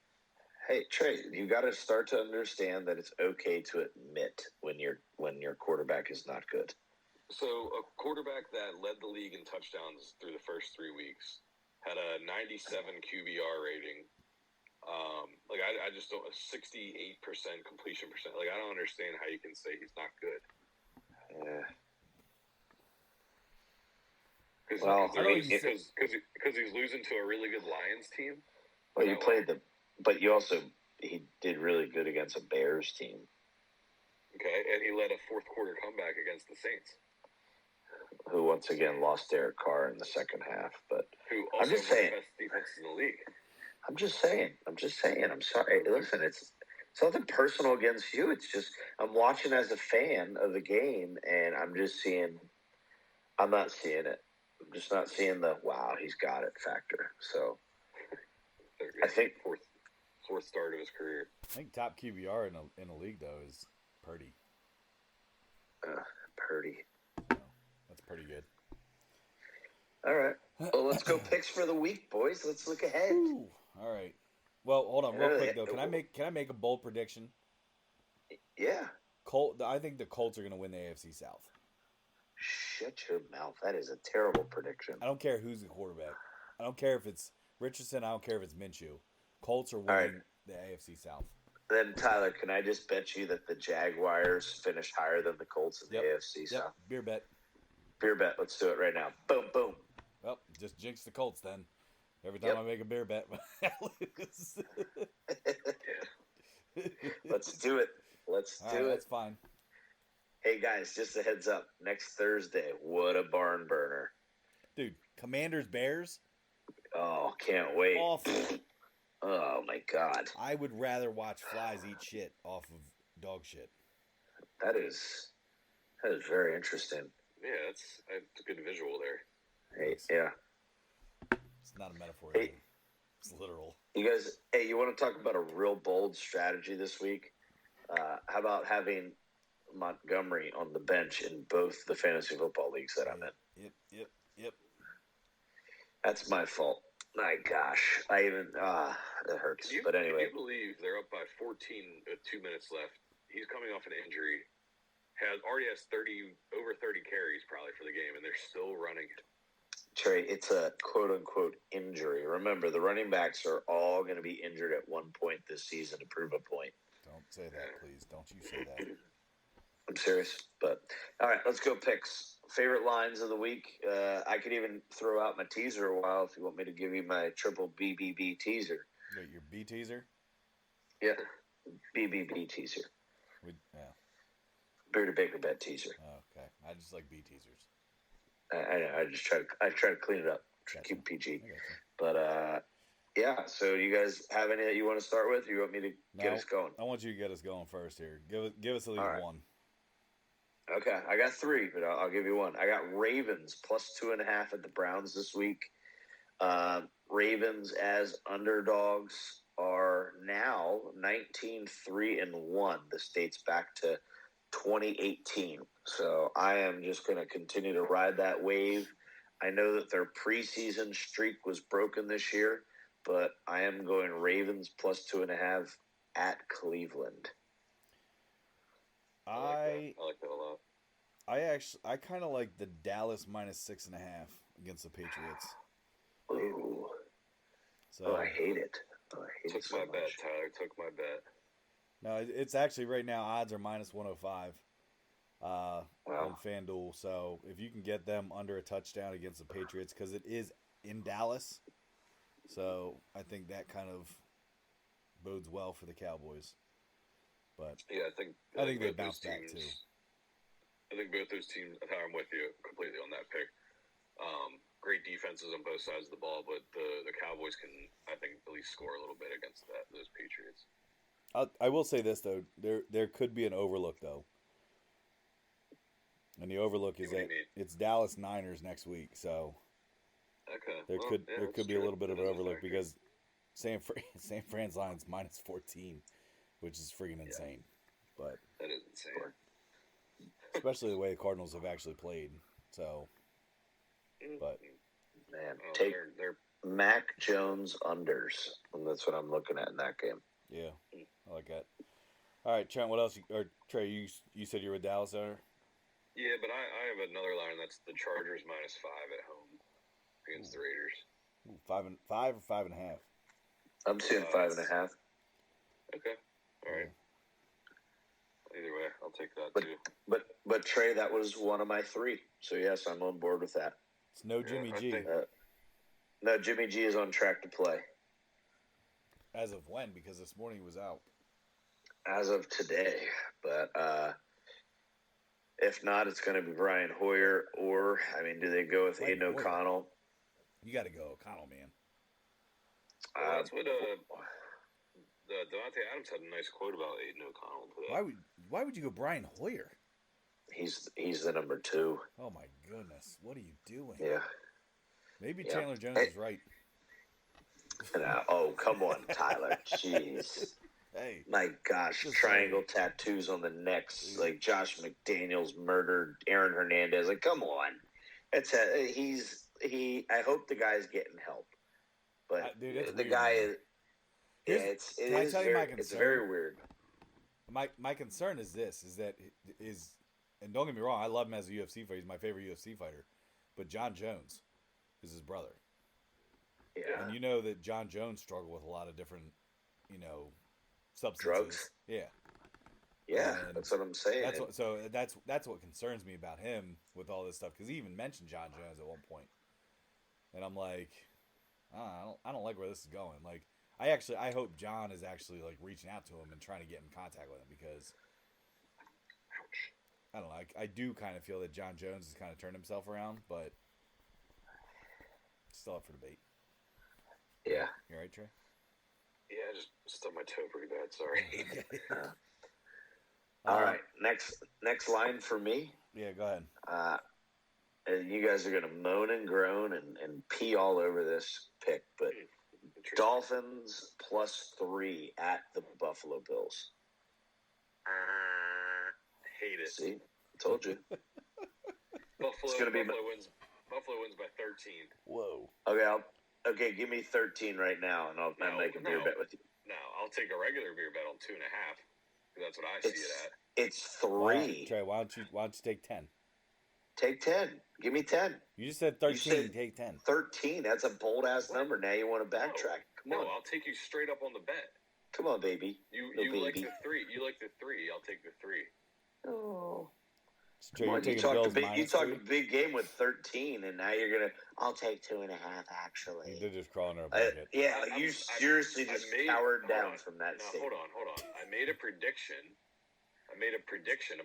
hey, Trey, you got to start to understand that it's okay to admit when your quarterback is not good. So a quarterback that led the league in touchdowns through the first 3 weeks had a 97 QBR rating. I just don't, a 68% completion percent. Like, I don't understand how you can say he's not good. Yeah. Because he's losing to a really good Lions team. Well, but he did really good against a Bears team. Okay, and he led a fourth quarter comeback against the Saints, who once again lost Derek Carr in the second half. But who also has the best defense in the league. I'm just saying. I'm sorry. Listen, it's nothing personal against you. It's just I'm watching as a fan of the game, and I'm not seeing it. I'm just not seeing the wow, he's got it factor. So I think fourth start of his career. I think top QBR in the league though is Purdy. Purdy. That's pretty good. All right. Well, let's go picks for the week, boys. Let's look ahead. Ooh. All right. Well, hold on, real quick though. Can I make a bold prediction? Yeah. I think the Colts are going to win the AFC South. Shut your mouth. That is a terrible prediction. I don't care who's the quarterback. I don't care if it's Richardson. I don't care if it's Minshew. Colts are winning the AFC South. Then, Tyler, can I just bet you that the Jaguars finished higher than the Colts in the AFC South? Beer bet. Beer bet. Let's do it right now. Boom, boom. Well, just jinx the Colts then. Every time I make a beer bet, I lose. Let's do it. Let's do it. That's fine. Hey, guys, just a heads up. Next Thursday, what a barn burner. Dude, Commanders, Bears? Oh, can't wait. Awful. Oh, my God. I would rather watch flies eat shit off of dog shit. That is very interesting. Yeah, that's a good visual there. Hey, yeah. It's not a metaphor. Hey, it's literal. You guys, you want to talk about a real bold strategy this week? How about having Montgomery on the bench in both the fantasy football leagues that I'm in? Yep. That's my fault. My gosh. That hurts. But anyway. Can you believe they're up by 14 with 2 minutes left? He's coming off an injury. Already has over 30 carries probably for the game, and they're still running it. Trey, it's a quote-unquote injury. Remember, the running backs are all going to be injured at one point this season to prove a point. Don't say that, please. Don't you say that. I'm serious. But, all right, let's go picks. Favorite lines of the week. I could even throw out my teaser a while if you want me to give you my triple BBB teaser. Wait, your B teaser? Yeah, BBB teaser. Yeah. Beer to Baker bet teaser. Oh, okay. I just like B teasers. I just try to clean it up, keep it PG. But yeah. So you guys have any that you want to start with? Or you want me to get us going? I want you to get us going first here. Give us at least one. Okay, I got three, but I'll give you one. I got Ravens plus 2.5 at the Browns this week. Ravens as underdogs are now 19-3-1. This dates back to 2018. So I am just going to continue to ride that wave. I know that their preseason streak was broken this year, but I am going Ravens plus 2.5 at Cleveland. I like that a lot. I kind of like the Dallas minus 6.5 against the Patriots. Ooh. So I hate it. Took my bet, Tyler. Took my bet. No, it's actually right now odds are minus 105 on FanDuel. So if you can get them under a touchdown against the Patriots, because it is in Dallas, so I think that kind of bodes well for the Cowboys. But yeah, I think they bounce back too. I think both those teams. I'm with you completely on that pick. Great defenses on both sides of the ball, but the Cowboys can, I think, at least score a little bit against those Patriots. I will say this though, there could be an overlook though, and the overlook is that it's Dallas Niners next week, so there could be a little bit of an overlook because San Fran's line's minus 14, which is freaking insane. But that is insane, especially the way the Cardinals have actually played. So, but man, take Mac Jones unders, and that's what I'm looking at in that game. Yeah, I like that. All right, Trent, what else? Or Trey, you said you were a Dallas owner? Yeah, but I have another line. That's the Chargers minus 5 at home against the Raiders. Ooh, 5 or 5.5. I'm seeing 5.5. Okay. All right. Either way, I'll take that too. But Trey, that was one of my 3. So yes, I'm on board with that. It's no Jimmy G. No, Jimmy G is on track to play. As of when? Because this morning he was out. As of today, but if not, it's going to be Brian Hoyer, or do they go with Aiden O'Connell? You got to go O'Connell, man. That's what Devontae Adams had a nice quote about Aiden O'Connell today. Why would you go Brian Hoyer? He's the number 2. Oh my goodness, what are you doing? Yeah. Maybe Chandler Jones is right. Oh, come on, Tyler. Jeez. Hey. My gosh, triangle tattoos on the necks, like Josh McDaniels murdered Aaron Hernandez. Like, come on. I hope the guy's getting help. But dude, the weird, guy man. is it's very weird. My concern is and don't get me wrong, I love him as a UFC fighter. He's my favorite UFC fighter. But John Jones is his brother. Yeah. And you know that John Jones struggled with a lot of different, substances. Drugs. Yeah. Yeah, and that's what I'm saying. That's what concerns me about him with all this stuff, because he even mentioned John Jones at one point, and I'm like, I don't like where this is going. Like, I hope John is actually like reaching out to him and trying to get in contact with him, because I don't know. I do kind of feel that John Jones has kind of turned himself around, but still up for debate. Yeah. You all right, Trey? Yeah, I just stubbed my toe pretty bad. Sorry. All right. Next line for me. Yeah, go ahead. And you guys are going to moan and groan and pee all over this pick, but Dolphins +3 at the Buffalo Bills. Hate it. See? I told you. Buffalo wins by 13. Whoa. Okay, give me 13 right now, and I'll make a beer bet with you. No, I'll take a regular beer bet on 2.5. That's what I see it at. It's 3. Trey, why don't you take 10? Take 10. Give me 10. You just said 13. Take 10. 13. That's a bold ass number. Now you want to backtrack. Come on. I'll take you straight up on the bet. Come on, baby. You like the 3. You like the 3. I'll take the 3. Oh. Trey, you talked a big game with 13, and now you're gonna. I'll take 2.5. Actually, you did just crawl in our bucket. You seriously just powered down from that. Hold on. I made a prediction. A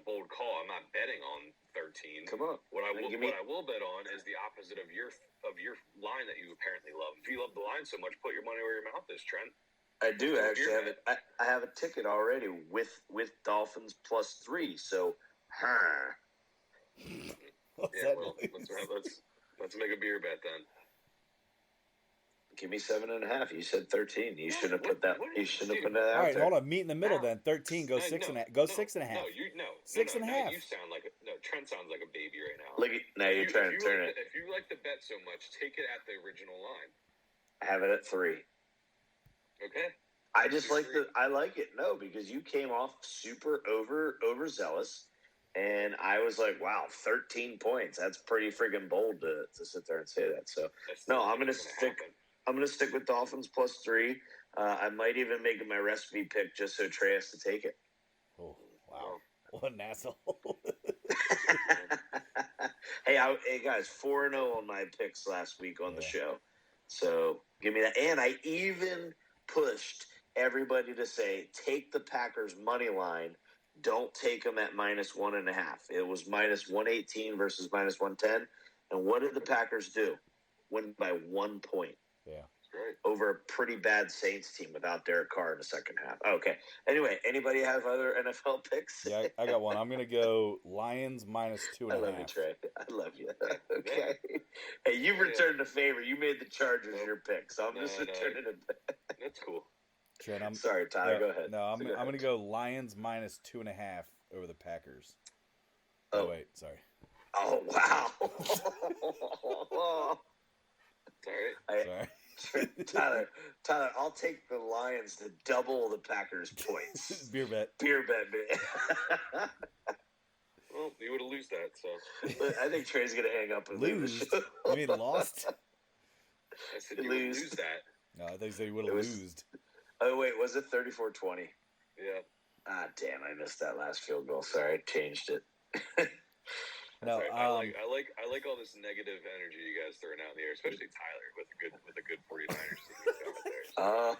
bold call. I'm not betting on 13. Come on. What I will bet on is the opposite of your line that you apparently love. If you love the line so much, put your money where your mouth is, Trent. I do actually have it. I have a ticket already with Dolphins +3. So, let's make a beer bet then. Give me 7.5. You said 13. You should have put that. You should have put that out. All right, there. hold on. Meet in the middle then. 13 goes 6.5. Go 6.5. No, 6.5. You sound like Trent sounds like a baby right now. Look, now you're trying to turn it. If you like the bet so much, take it at the original line. I have it at 3. Okay. I just I like it. No, because you came off super overzealous, and I was like, wow, 13 points. That's pretty friggin' bold to sit there and say that. So no, I'm gonna stick with Dolphins +3. I might even make it my recipe pick just so Trey has to take it. Oh, wow. What an asshole. Hey guys, 4-0 on my picks last week on the show. So give me that. And I even pushed everybody to say, take the Packers money line. Don't take them at -1.5. It was -118 versus -110. And what did the Packers do? Win by 1 point. Yeah. Great. Over a pretty bad Saints team without Derek Carr in the second half. Okay. Anyway, anybody have other NFL picks? Yeah, I got one. I'm going to go Lions -2.5. I love you, Trey. I love you. Okay. Hey, you returned the favor. You made the Chargers your pick, so I'm just returning it back. That's cool. Trent, sorry, Tyler. Go ahead. No, I'm going to go Lions -2.5 over the Packers. Oh, wait. Sorry. Oh, wow. Sorry. Tyler, I'll take the Lions to double the Packers' points. Beer bet. Well, you would have lose that, so. I think Trey's going to hang up and lose. You mean lost? I said you would lose that. No, I thought you said you would have lost. Oh, wait, was it 34-20? Yeah. Ah, damn, I missed that last field goal. Sorry, I changed it. No, right. I like all this negative energy you guys throwing out in the air, especially Tyler with a good 49ers team out there. So.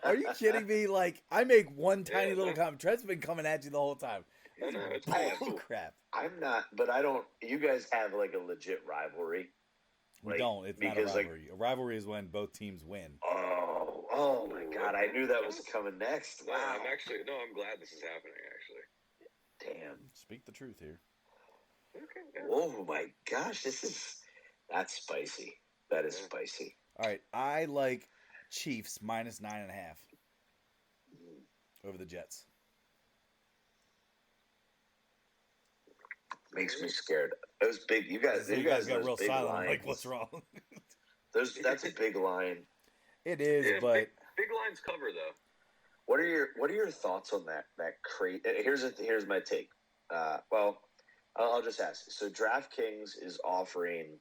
Are you kidding me? Like, I make one tiny little comment. Trent's been coming at you the whole time. No, it's cool. Crap. I'm not, but I don't. You guys have like a legit rivalry. We don't. It's not a rivalry. A rivalry is when both teams win. Oh my God! I knew that was coming next. Wow. I'm glad this is happening. Actually. Damn. Speak the truth here. Okay. Yeah. Oh my gosh! That's spicy. That is spicy. All right, I like Chiefs minus 9.5 over the Jets. Makes me scared. Those big. You guys got real silent. Lines. Like, what's wrong? That's a big line. It is, but big lines cover though. What are your thoughts on that? Here's my take. Well, I'll just ask. So DraftKings is offering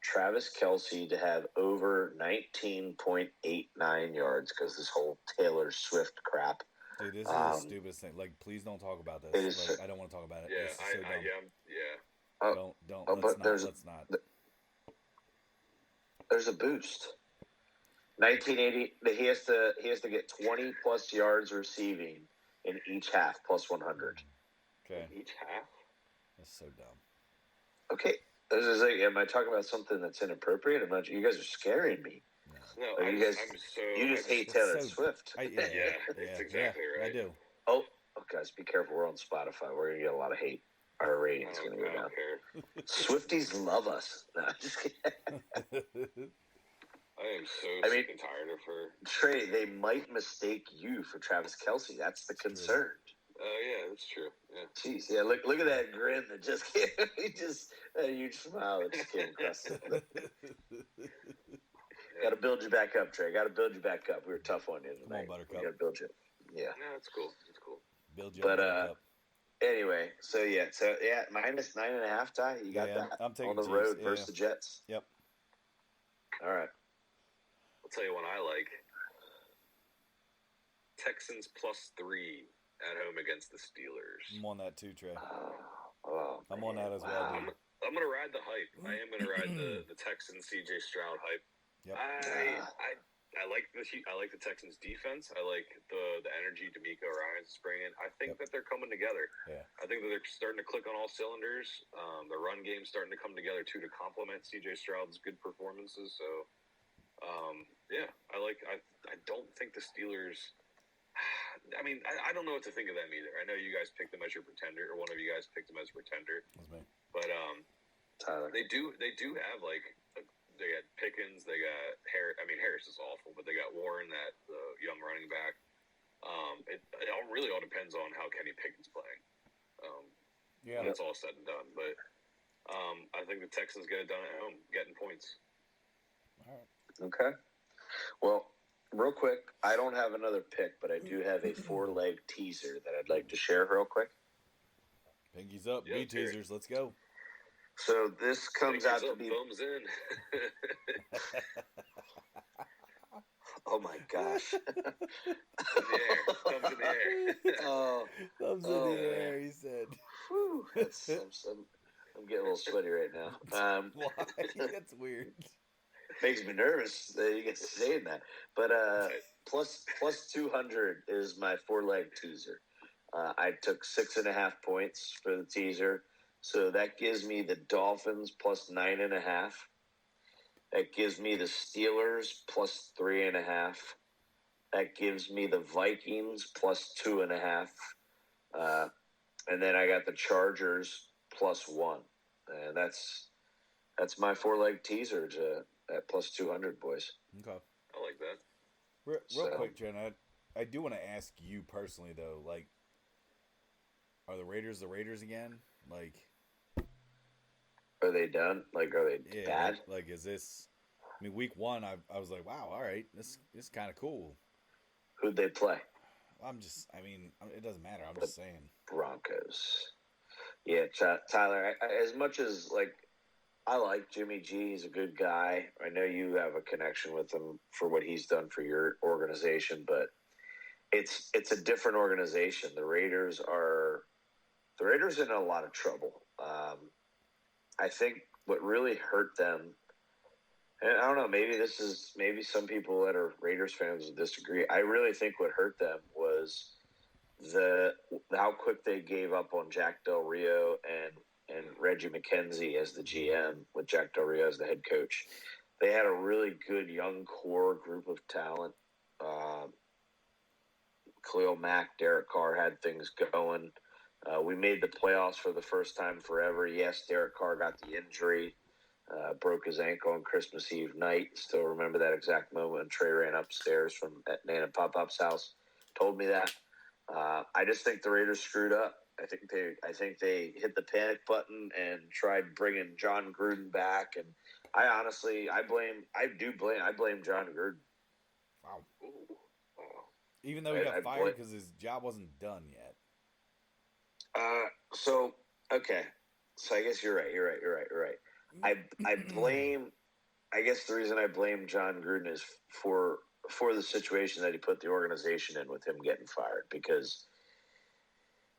Travis Kelce to have over 19.89 yards because this whole Taylor Swift crap. Dude, this is the stupidest thing. Like, please don't talk about this. Like, I don't want to talk about it. Yeah, this is so dumb. Yeah. Let's not. There's a boost. 1980. He has to get 20 plus yards receiving in each half plus 100. Okay. Each half. That's so dumb. Okay. This is like, am I talking about something that's inappropriate? I'm not. You guys are scaring me. No, you just hate Taylor Swift. That's exactly right. I do. Oh, guys, be careful. We're on Spotify. We're gonna get a lot of hate. Our rating's gonna go down. Swifties love us. No, I'm just kidding. I am so sick and tired of her. Trey, they might mistake you for Travis Kelce. That's the concern. Oh yeah, that's true. Yeah. Jeez, yeah. Look at that grin that just came. A huge smile that just came across. Got to build you back up, Trey. Got to build you back up. We were tough on you tonight. Come on, Buttercup. Got to build you. Yeah. No, that's cool. That's cool. Build you but up. Anyway, so minus 9.5. Ty, you got that I'm taking on the Chiefs, road versus the Jets. Yep. All right. I'll tell you one I like. Texans +3 at home against the Steelers. I'm on that too, Trey. I'm man. on that as well, dude. I'm gonna ride the hype. I am gonna ride the Texans CJ Stroud hype. Yep. I like the Texans defense. I like the energy D'Amico Ryans is bringing. I think that they're coming together. Yeah. I think that they're starting to click on all cylinders. The run game's starting to come together too to complement CJ Stroud's good performances. So, I don't think the Steelers. I mean, I don't know what to think of them either. I know you guys picked them as your pretender, or one of you guys picked them as a pretender. That's me. But Tyler, they do have they got Pickens, they got Harris. I mean, Harris is awful, but they got Warren, that young running back. It really all depends on how Kenny Pickett's playing. When it's all said and done, but I think the Texans get it done at home, getting points. All right. Okay. Well, real quick, I don't have another pick, but I do have a 4-leg teaser that I'd like to share real quick. Pinkies up, B teasers, let's go. So this comes out to be. Thumbs in. Oh my gosh! Thumbs in the air. Thumbs in the air. He said. Whew, I'm getting a little sweaty right now. Why? That's weird. Makes me nervous that you get saying that. But plus 200 is my 4-leg teaser. I took 6.5 points for the teaser. So that gives me the Dolphins plus 9.5. That gives me the Steelers plus 3.5. That gives me the Vikings plus 2.5. And then I got the Chargers plus 1. And that's my 4-leg teaser at plus 200, boys. Okay. I like that. Real quick, Jen, I do want to ask you personally, though, like, are the Raiders again? Like, are they done? Like, are they bad? Like, is this? I mean, week 1, I was like, wow, all right, this is kind of cool. Who'd they play? It doesn't matter. I'm just saying. Broncos. Yeah, Tyler. As much as like I like Jimmy G. He's a good guy. I know you have a connection with him for what he's done for your organization, but it's a different organization. The Raiders are in a lot of trouble. I think what really hurt them, and I don't know, maybe some people that are Raiders fans will disagree. I really think what hurt them was how quick they gave up on Jack Del Rio and Reggie McKenzie as the GM with Jack Del Rio as the head coach. They had a really good young core group of talent. Khalil Mack, Derek Carr had things going. We made the playoffs for the first time forever. Yes, Derek Carr got the injury, broke his ankle on Christmas Eve night. Still remember that exact moment when Trey ran upstairs from at Nana Pop-Up's house. Told me that. I just think the Raiders screwed up. I think they hit the panic button and tried bringing John Gruden back. And I blame John Gruden. Wow. Ooh. Wow. Even though he got fired because his job wasn't done yet. So I guess you're right. I guess the reason I blame John Gruden is for the situation that he put the organization in with him getting fired, because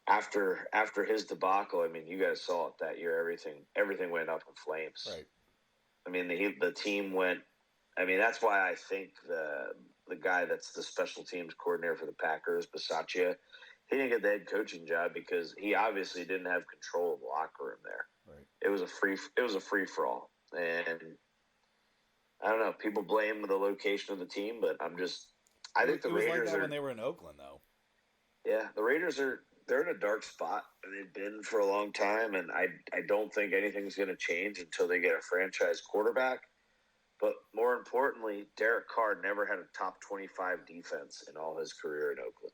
after his debacle, I mean, you guys saw it that year. Everything went up in flames. Right. I mean, the team went. I mean, that's why I think the guy that's the special teams coordinator for the Packers, Bisaccia, he didn't get the head coaching job because he obviously didn't have control of the locker room there. Right. It was a free for all, and I don't know. People blame the location of the team, but I think the Raiders like that when they were in Oakland, though. Yeah, the Raiders they're in a dark spot, and they've been for a long time, and I don't think anything's going to change until they get a franchise quarterback. But more importantly, Derek Carr never had a top 25 defense in all his career in Oakland,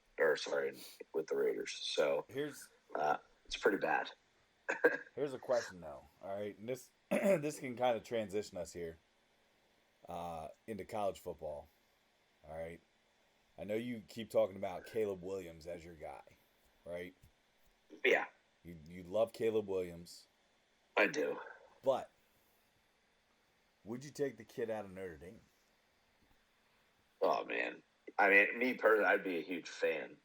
with the Raiders. So it's pretty bad. Here's a question, though. All right, and this can kind of transition us here into college football. All right, I know you keep talking about Caleb Williams as your guy, right? Yeah, you love Caleb Williams. I do, but would you take the kid out of Notre Dame? Oh man, I mean, me personally, I'd be a huge fan.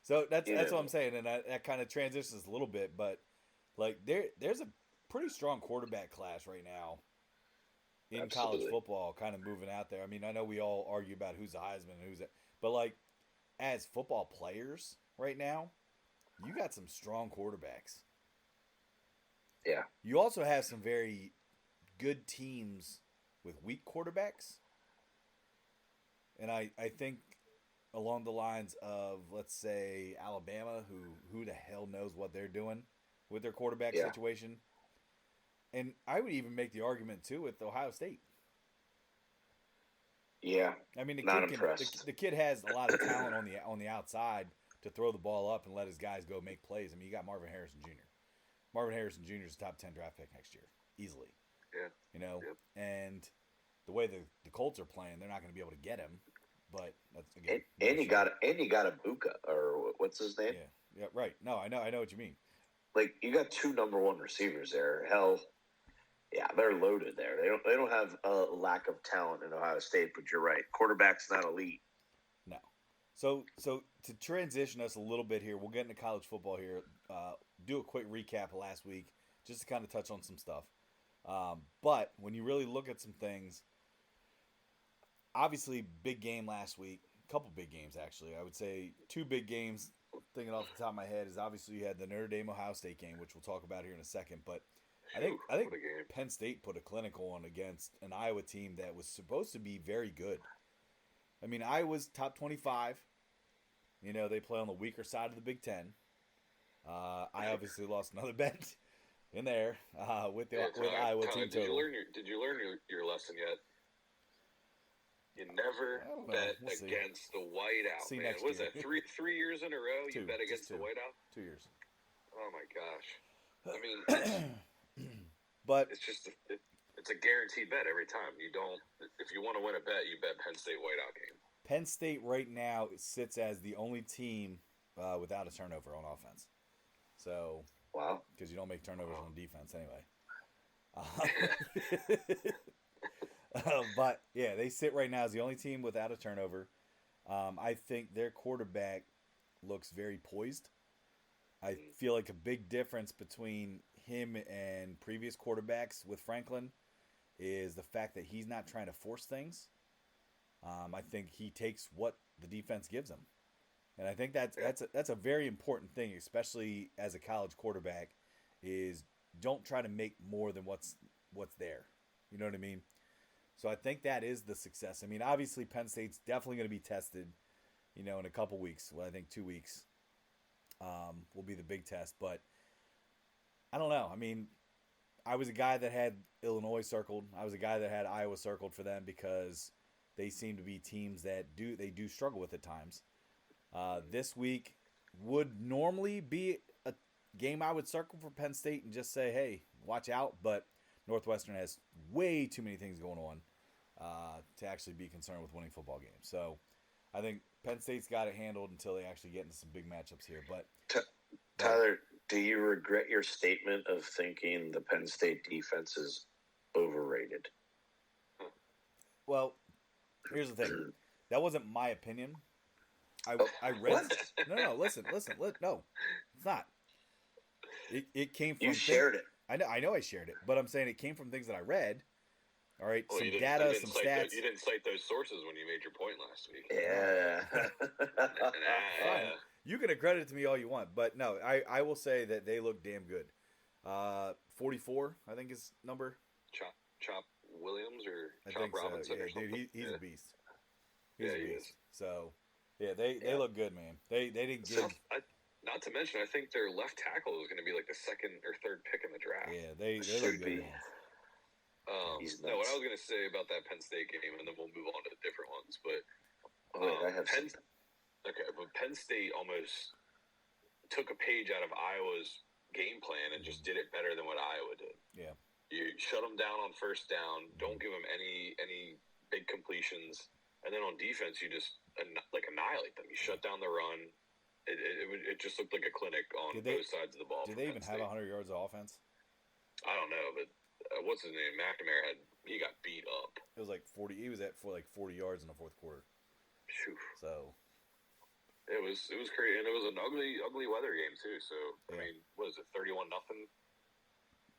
So that's what I'm saying, and that kind of transitions a little bit, but like there's a pretty strong quarterback class right now in college football, kind of moving out there. I mean, I know we all argue about who's the Heisman and who's that, but like as football players right now, you got some strong quarterbacks. Yeah. You also have some very good teams with weak quarterbacks. And I think along the lines of, let's say, Alabama, who the hell knows what they're doing with their quarterback situation. And I would even make the argument, too, with Ohio State. Yeah, I mean, impressed. The kid has a lot of talent on the outside to throw the ball up and let his guys go make plays. I mean, you got Marvin Harrison Jr. Marvin Harrison Jr. is a top 10 draft pick next year, easily. Yeah. You know, Yep. And the way the Colts are playing, they're not going to be able to get him. But that's again. And you got a Buka, or what's his name? Yeah, right. No, I know what you mean. Like, you got two number one receivers there. Hell, yeah, they're loaded there. They don't have a lack of talent in Ohio State, but you're right. Quarterback's not elite. No. So to transition us a little bit here, we'll get into college football here. Do a quick recap of last week, just to kind of touch on some stuff. But when you really look at some things, obviously big game last week. A couple big games, actually. I would say two big games. Thinking off the top of my head is obviously you had the Notre Dame Ohio State game, which we'll talk about here in a second. But I think Penn State put a clinical on against an Iowa team that was supposed to be very good. I mean, Iowa's top 25. You know, they play on the weaker side of the Big Ten. I obviously lost another bet in there with Iowa team total. Did you learn your lesson yet? You never bet against the whiteout. See, man. Was that 3 years in a row you bet against the whiteout? 2 years. Oh my gosh! I mean, but it's a guaranteed bet every time. You don't. If you want to win a bet, you bet Penn State whiteout game. Penn State right now sits as the only team without a turnover on offense. So wow, because you don't make turnovers on defense anyway. But yeah, they sit right now as the only team without a turnover. I think their quarterback looks very poised. I feel like a big difference between him and previous quarterbacks with Franklin is the fact that he's not trying to force things. I think he takes what the defense gives him, and I think that's a very important thing, especially as a college quarterback. Is don't try to make more than what's there. You know what I mean? So I think that is the success. I mean, obviously Penn State's definitely going to be tested, in a couple weeks. Well, I think 2 weeks will be the big test. But I don't know. I mean, I was a guy that had Illinois circled. I was a guy that had Iowa circled for them because they seem to be teams that do struggle with at times. This week would normally be a game I would circle for Penn State and just say, hey, watch out. But Northwestern has way too many things going on to actually be concerned with winning football games. So I think Penn State's got it handled until they actually get into some big matchups here. But Tyler, do you regret your statement of thinking the Penn State defense is overrated? Well, here's the thing. That wasn't my opinion. I read. What? No. Listen. No, it's not. It came from. You shared it. I know I shared it, but I'm saying it came from things that I read. All right, Well, some data, some stats. You didn't cite those sources when you made your point last week. Yeah. Fine. You can accredit it to me all you want, but no, I will say that they look damn good. 44, I think is number. Chop Williams or I Chop think Robinson so. or Yeah, something. dude, he's a beast. He He's a beast. is. So, yeah, they look good, man. They didn't give. Not to mention, I think their left tackle is going to be like the second or third pick in the draft. Yeah, they Should look good. be. Man. No, what I was going to say about that Penn State game, and then we'll move on to different ones. But I have but Penn State almost took a page out of Iowa's game plan and just did it better than what Iowa did. Yeah, you shut them down on first down. Don't give them any big completions, and then on defense, you just annihilate them. You shut down the run. It just looked like a clinic on both sides of the ball. Did they even have 100 yards of offense? I don't know, but what's his name? McNamara he got beat up. It was like 40. He was at 40 yards in the fourth quarter. Phew. So it was crazy, and it was an ugly weather game too. So I mean, what is it? 31-0.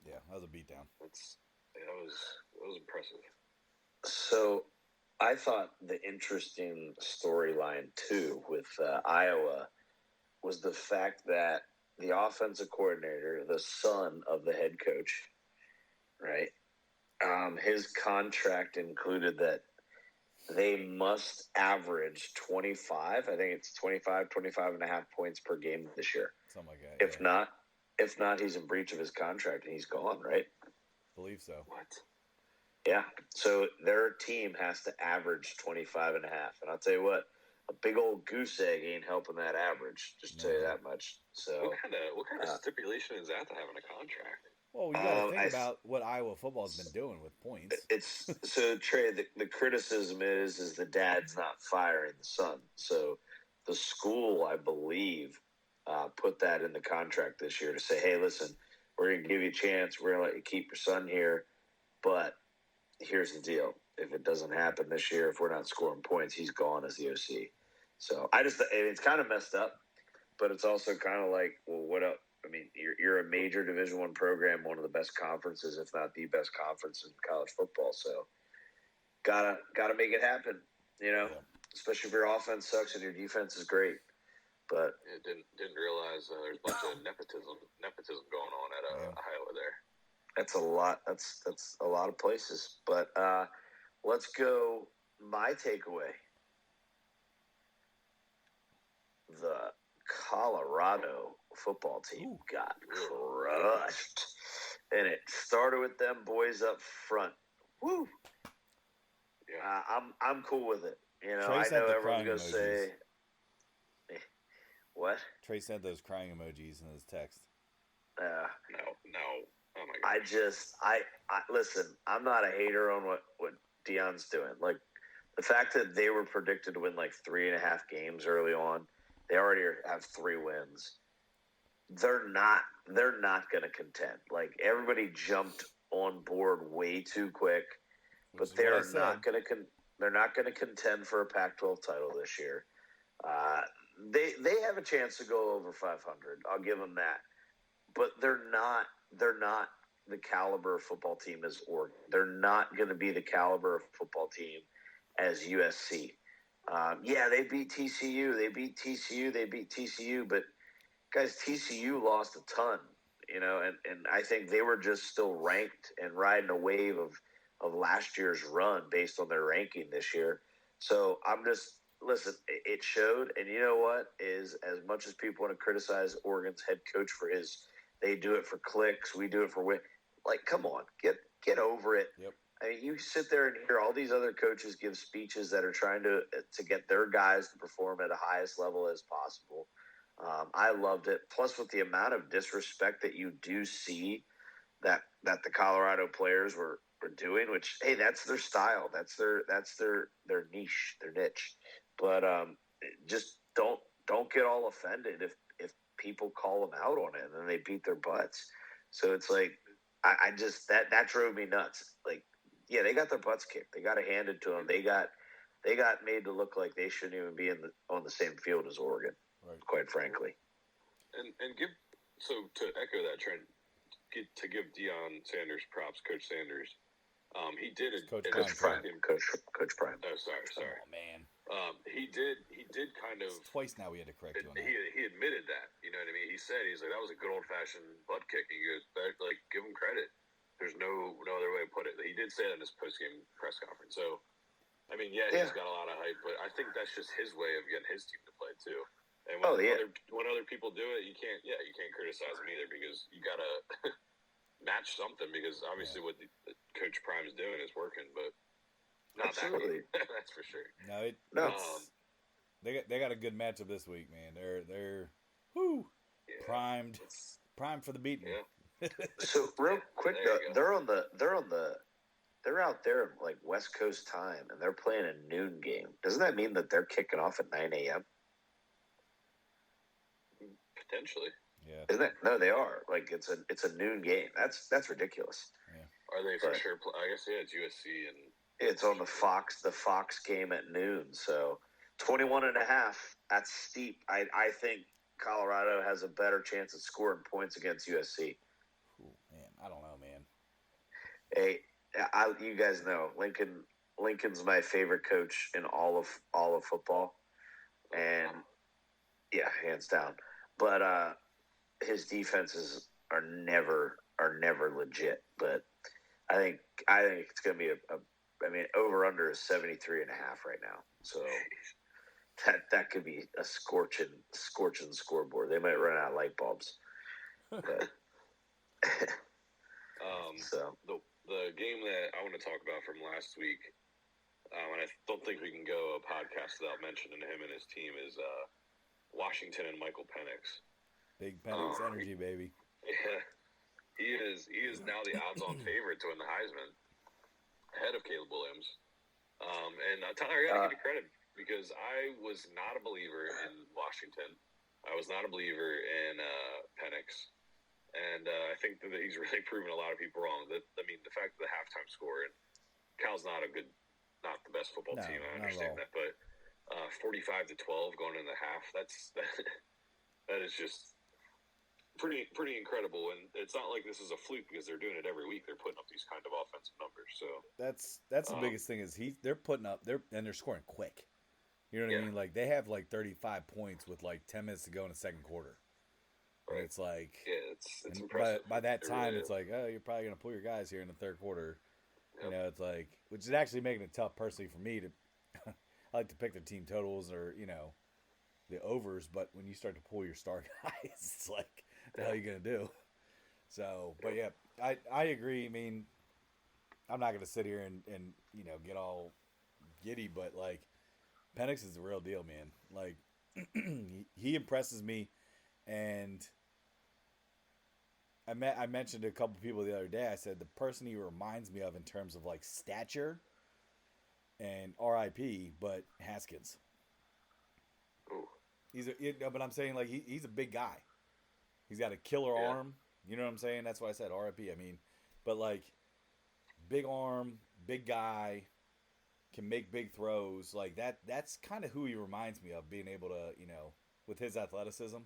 Yeah, that was a beatdown. It was impressive. So I thought the interesting storyline too with Iowa was the fact that the offensive coordinator, the son of the head coach, right? His contract included that they must average 25. I think it's 25 and a half points per game this year. Something like that. If not, he's in breach of his contract and he's gone, right? Believe so. What? Yeah. So their team has to average 25 and a half. And I'll tell you what, a big old goose egg ain't helping that average. Just tell you that much. So what kind of stipulation is that to have in a contract? Well, you got to think about what Iowa football's been doing with points. It's so Trey. The criticism is the dad's not firing the son. So the school, I believe, put that in the contract this year to say, hey, listen, we're going to give you a chance. We're going to let you keep your son here, but here's the deal: if it doesn't happen this year, if we're not scoring points, he's gone as the OC. So it's kind of messed up, but it's also kind of like, well, what up? I mean, you're a major Division I program, one of the best conferences, if not the best conference in college football. So, gotta make it happen. Especially if your offense sucks and your defense is great. But didn't realize there's a bunch of nepotism going on at Iowa there. That's a lot. That's a lot of places. But let's go. My takeaway: the Colorado football team got crushed, and it started with them boys up front. Woo! Yeah, I'm cool with it. I know everyone's gonna say, what? Trey sent those crying emojis in his text. No. Oh my God. I listen. I'm not a hater on what Deion's doing. Like the fact that they were predicted to win like 3.5 games early on, they already have 3 wins. They're not going to contend. Like everybody jumped on board way too quick. Which But they're not going to contend for a Pac-12 title this year. They have a chance to go over 500. I'll give them that. But they're not the caliber of football team as Oregon. They're not going to be the caliber of football team as USC. They beat TCU. They beat TCU. But guys, TCU lost a ton, and I think they were just still ranked and riding a wave of last year's run based on their ranking this year. So listen, it showed. And you know what is, as much as people want to criticize Oregon's head coach for they do it for clicks, we do it for win. Like, come on, get over it. Yep. I mean, you sit there and hear all these other coaches give speeches that are trying to get their guys to perform at the highest level as possible. I loved it. Plus, with the amount of disrespect that you do see that the Colorado players were doing, which, hey, that's their style. That's their niche, their niche. But just don't get all offended if people call them out on it and then they beat their butts. So it's like, I just that drove me nuts. Like, yeah, they got their butts kicked. They got it handed to them. They got made to look like they shouldn't even be on the same field as Oregon, right, quite frankly. And to echo that trend, to give Deion Sanders props, Coach Sanders. He did it. Coach Prime. Coach Prime. Oh, sorry. Oh man. He did kind of. It's twice now we had to correct you on that. He admitted that. You know what I mean? He's like, that was a good old fashioned butt kick. He goes, like, give him credit. There's no other way to put it. He did say that in his post game press conference. So, I mean, he's got a lot of hype, but I think that's just his way of getting his team to play too. And when other people do it, you can't criticize them either, because you gotta match something, because obviously what Coach Prime is doing is working, but not absolutely. That that's for sure. No, they got a good matchup this week, man. They're primed for the beating. Yeah. So real quick though, they're out there like West Coast time, and they're playing a noon game. Doesn't that mean that they're kicking off at 9 a.m.? Potentially. Yeah. Isn't it? No, they are. Like, it's a noon game. That's ridiculous. Yeah. Are they for sure? I guess it's USC and it's on the Fox game at noon. So 21.5. That's steep. I think Colorado has a better chance of scoring points against USC. Ooh, man, I don't know, man. Hey, you guys know Lincoln's my favorite coach in all of football, and yeah, hands down. But his defenses are never legit. But I think it's going to be over under is 73.5 right now. So that could be a scorching scoreboard. They might run out of light bulbs. But so the game that I want to talk about from last week, and I don't think we can go a podcast without mentioning him and his team, is Washington and Michael Penix. Big Penix energy, baby. Yeah, he is now the odds-on favorite to win the Heisman, ahead of Caleb Williams. And Tyler, I gotta give you credit, because I was not a believer in Washington. I was not a believer in Penix. And I think that he's really proven a lot of people wrong. The fact of the halftime score, and Cal's not the best football team. I understand that, but 45-12 going in the half, that is just pretty incredible. And it's not like this is a fluke, because they're doing it every week. They're putting up these kind of offensive numbers. So that's the biggest thing is they're putting up they're scoring quick. You know what I mean? Like, they have like 35 points with like 10 minutes to go in the second quarter. Right. And it's like, it's impressive. By that time, it's like, oh, you're probably going to pull your guys here in the third quarter. Yep. You know, it's like, which is actually making it tough personally for me to, I like to pick the team totals or, the overs, but when you start to pull your star guys, it's like, what the hell are you going to do? So, but yeah, I agree. I mean, I'm not going to sit here and get all giddy, but like, Penix is the real deal, man. Like, he impresses me. And I mentioned to a couple people the other day, I said the person he reminds me of in terms of like stature and RIP, but Haskins. Ooh. But I'm saying, like, he's a big guy. He's got a killer arm. You know what I'm saying? That's why I said RIP. I mean, but like, big arm, big guy, can make big throws. Like that's kind of who he reminds me of, being able to, with his athleticism.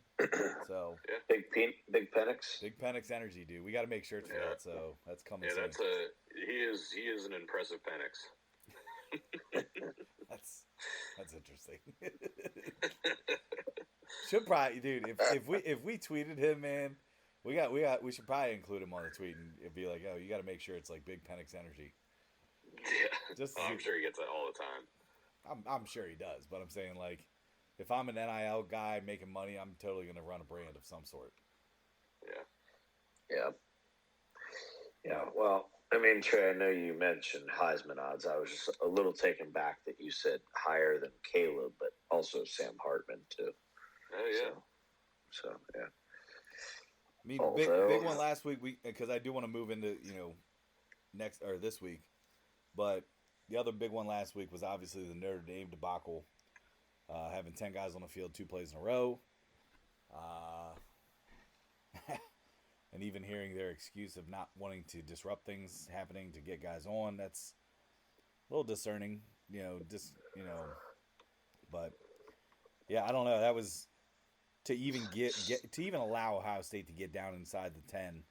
So Big Penix. Big Penix energy, dude. We got to make shirts for that. So that's coming soon. He is an impressive Penix. That's interesting. Should probably, dude. If we tweeted him, man, we should probably include him on the tweet and it'd be like, oh, you got to make sure it's like Big Penix energy. Yeah, I'm sure he gets that all the time. I'm sure he does, but I'm saying, like, if I'm an NIL guy making money, I'm totally gonna run a brand of some sort. Yeah. Well, I mean, Trey, I know you mentioned Heisman odds. I was just a little taken back that you said higher than Caleb, but also Sam Hartman too. Oh yeah. So yeah. I mean, big one last week. Because I do want to move into this week, but the other big one last week was obviously the Notre Dame debacle, having 10 guys on the field 2 plays in a row, and even hearing their excuse of not wanting to disrupt things happening to get guys on. That's a little discerning, but yeah, I don't know. That was to even to even allow Ohio State to get down inside the 10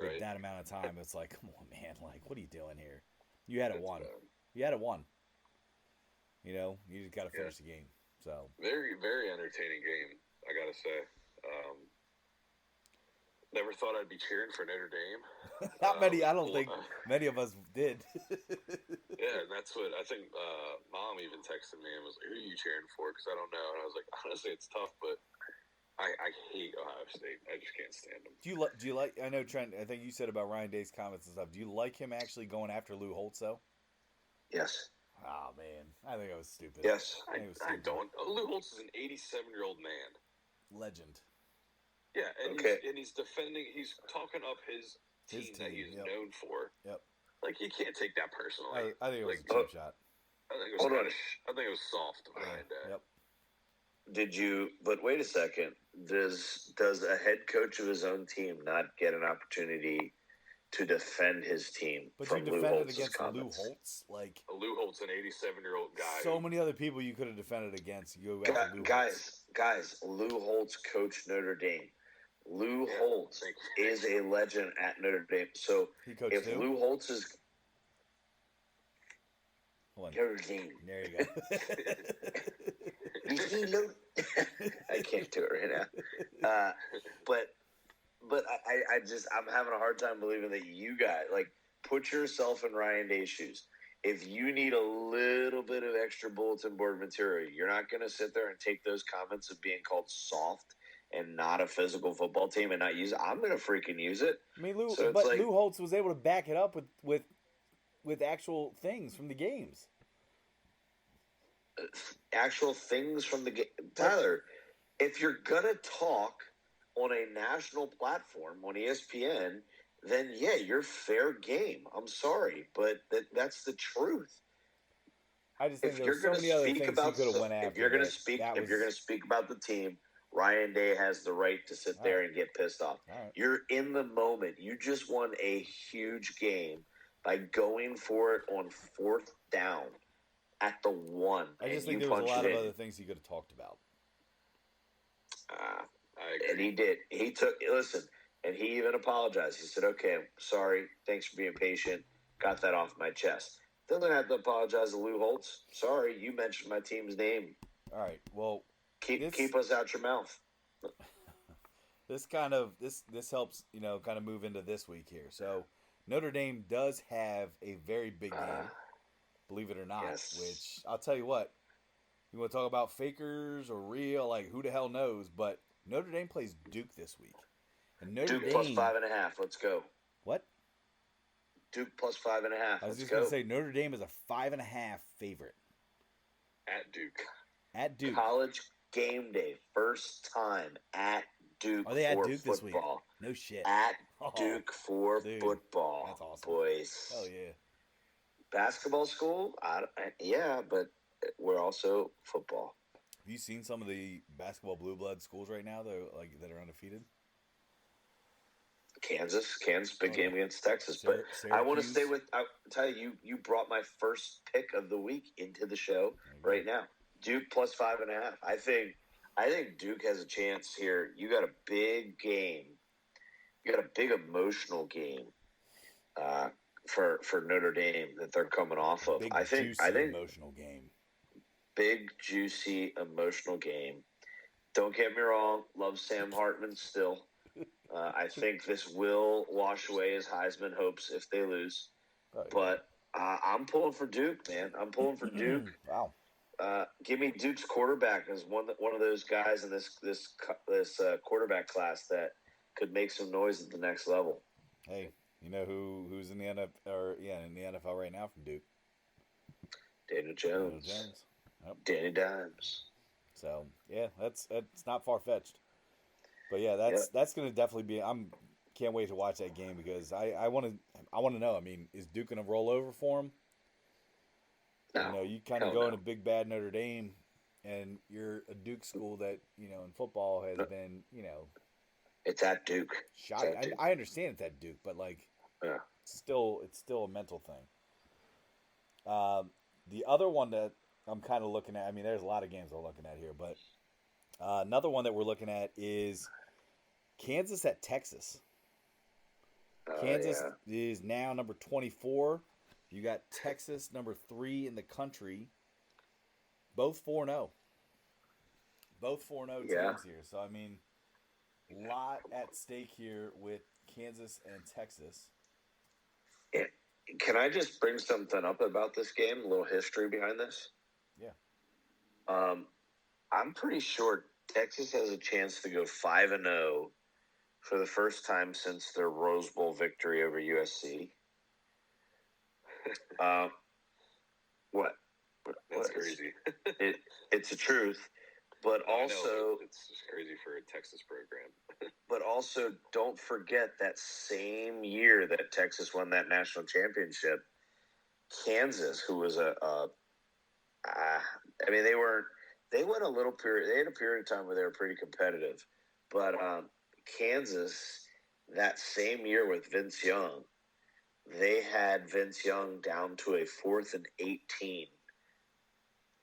with that amount of time. It's like, come on, man. Like, what are you doing here? You had it won. You had it won. You just got to finish the game. So very, very entertaining game, I gotta say. Never thought I'd be cheering for Notre Dame. Not many. I don't think many of us did. Yeah, and that's what I think. Mom even texted me and was like, "Who are you cheering for?" Because I don't know. And I was like, honestly, it's tough, but I hate Ohio State. I just can't stand them. Do you like? I know Trent. I think you said about Ryan Day's comments and stuff. Do you like him actually going after Lou Holtz though? Yes. Oh man, I think I was stupid. Yes, I don't. Lou Holtz is an 87-year-old man. Legend. Yeah, and he's defending. He's talking up his team that he's known for. Yep. Like, you can't take that personally. I think it was a cheap shot. I think it was soft. Yep. Did you? But wait a second. Does a head coach of his own team not get an opportunity to defend his team? But from you Lou defended Holtz's against comments? Lou Holtz, like Lou Holtz, an 87-year-old guy. So many other people you could have defended against. You Guys, Lou Holtz coached Notre Dame. Lou Holtz is a legend at Notre Dame. So if Lou Holtz is Notre Dame, there you go. I can't do it right now. But I'm having a hard time believing that you guys, like, put yourself in Ryan Day's shoes. If you need a little bit of extra bulletin board material, you're not going to sit there and take those comments of being called soft and not a physical football team and not use it. I'm going to freaking use it. I mean, Lou Holtz was able to back it up with actual things from the games. Actual things from the game. Tyler, if you're going to talk on a national platform on ESPN, then yeah, you're fair game. I'm sorry, but that's the truth. I just think there's so many other things he could have went after. If you're going to speak about the team, Ryan Day has the right to sit there and get pissed off. Right. You're in the moment. You just won a huge game by going for it on 4th down at the 1. I just think there was a lot of other things he could have talked about. I agree. And he did. Listen, and he even apologized. He said, okay, sorry. Thanks for being patient. Got that off my chest. Doesn't have to apologize to Lou Holtz. Sorry, you mentioned my team's name. All right. Well, keep us out your mouth. This helps, kind of move into this week here. So Notre Dame does have a very big game, believe it or not, which I'll tell you what, you want to talk about fakers or real, like who the hell knows, but Notre Dame plays Duke this week. And Duke plus 5.5. Let's go. What? Duke plus 5.5. I was just going to say Notre Dame is a 5.5 favorite. At Duke. College game day. First time at Duke. Are they at Duke football. This week? No shit. At Duke for football. That's awesome. Boys. Oh, yeah. Basketball school? Yeah, but we're also football. Have you seen some of the basketball blue blood schools right now that are undefeated? Kansas, big game against Texas. But Syracuse. I want to stay with. I'll tell you brought my first pick of the week into the show right now. Duke plus 5.5. I think Duke has a chance here. You got a big game. You got a big emotional game for Notre Dame that they're coming off of. Big, I think emotional game. Big, juicy, emotional game. Don't get me wrong. Love Sam Hartman still. I think this will wash away his Heisman hopes if they lose. Oh, yeah. But I'm pulling for Duke, man. I'm pulling for Duke. Wow. Give me Duke's quarterback as one of those guys in this quarterback class that could make some noise at the next level. Hey, you know who's in the NFL right now from Duke? Daniel Jones. Yep. Danny Dimes. So yeah, that's not far fetched. But yeah, that's going to definitely be. Can't wait to watch that game because I want to know. I mean, is Duke going to roll over for him? No, you kind of go into big bad Notre Dame, and you're a Duke school that in football has been it's at Duke. Shot. I understand it's at Duke, but it's still a mental thing. The other one that I'm kind of looking at. I mean, there's a lot of games I'm looking at here, but another one that we're looking at is Kansas at Texas. Kansas is now number 24. You got Texas number 3 in the country. Both 4-0. Both 4-0 teams here. So I mean, a lot at stake here with Kansas and Texas. Can I just bring something up about this game? A little history behind this. Yeah. I'm pretty sure Texas has a chance to go 5-0 for the first time since their Rose Bowl victory over USC. What? That's crazy. It's the truth, but also it's just crazy for a Texas program. But also, don't forget that same year that Texas won that national championship, Kansas, who was they went a little period. They had a period of time where they were pretty competitive, but Kansas that same year with Vince Young, they had Vince Young down to a 4th and 18.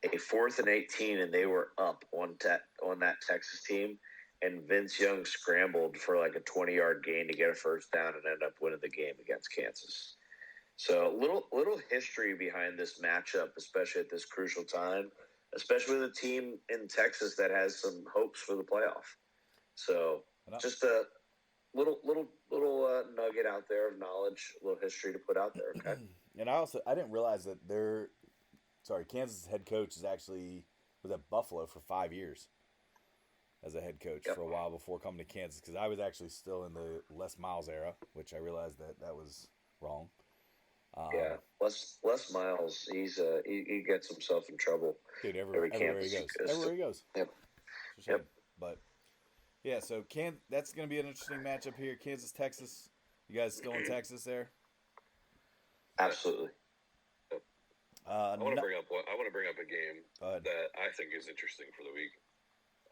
A 4th and 18, and they were up on that Texas team. And Vince Young scrambled for like a 20-yard gain to get a first down and end up winning the game against Kansas. So little history behind this matchup, especially at this crucial time, especially with a team in Texas that has some hopes for the playoff. So just a little nugget out there of knowledge, a little history to put out there. Okay. And I didn't realize that Kansas head coach was at Buffalo for 5 years as a head coach for a while before coming to Kansas, because I was actually still in the Les Miles era, which I realized that was wrong. Les Miles, he gets himself in trouble. Dude, everywhere he goes. Everywhere he goes. Yep. But yeah, so that's going to be an interesting matchup here. Kansas, Texas. You guys still in Texas there? Absolutely. I want to bring up a game that I think is interesting for the week.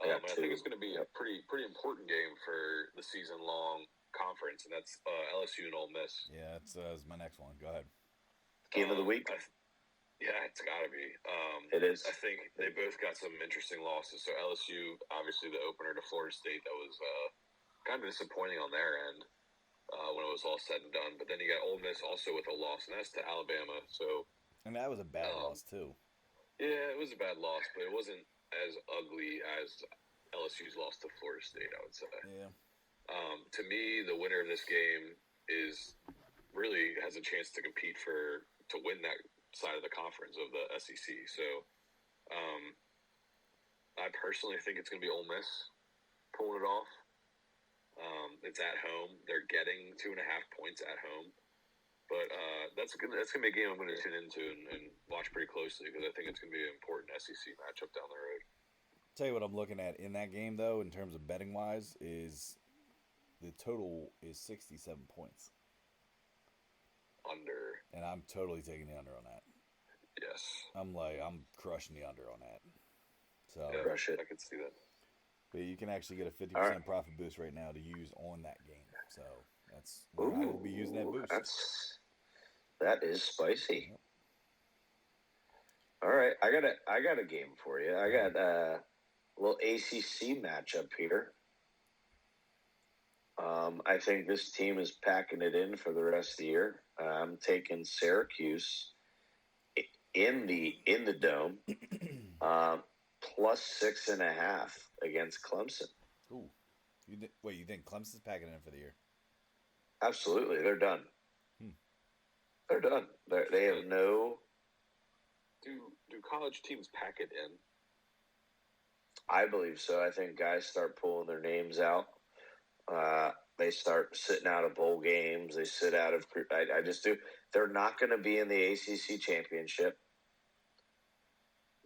I think it's going to be a pretty important game for the season-long conference, and that's LSU and Ole Miss. Yeah, that's my next one. Go ahead. Game of the week? It's got to be. It is. I think they both got some interesting losses. So LSU, obviously the opener to Florida State, that was kind of disappointing on their end when it was all said and done. But then you got Ole Miss also with a loss, and that's to Alabama. So. And that was a bad loss, too. Yeah, it was a bad loss, but it wasn't as ugly as LSU's loss to Florida State, I would say. Yeah. To me, the winner of this game really has a chance to compete to win that side of the conference of the SEC. So I personally think it's going to be Ole Miss pulling it off. It's at home. They're getting 2.5 points at home. But that's gonna be a game I'm gonna tune into and watch pretty closely, because I think it's gonna be an important SEC matchup down the road. Tell you what I'm looking at in that game, though, in terms of betting wise, is the total is 67 points. Under. And I'm totally taking the under on that. Yes. I'm crushing the under on that. So yeah, crush it. I can see that. But you can actually get a 50% profit boost right now to use on that game. So I will be using that boost. That is spicy. Yep. All right, I got a game for you. I got a little ACC matchup here. I think this team is packing it in for the rest of the year. I'm taking Syracuse in the dome, plus 6.5 against Clemson. Ooh, you think Clemson's packing it in for the year? Absolutely, they're done. They're done. They have no. Do college teams pack it in? I believe so. I think guys start pulling their names out. They start sitting out of bowl games. They sit out of. I just do. They're not going to be in the ACC championship.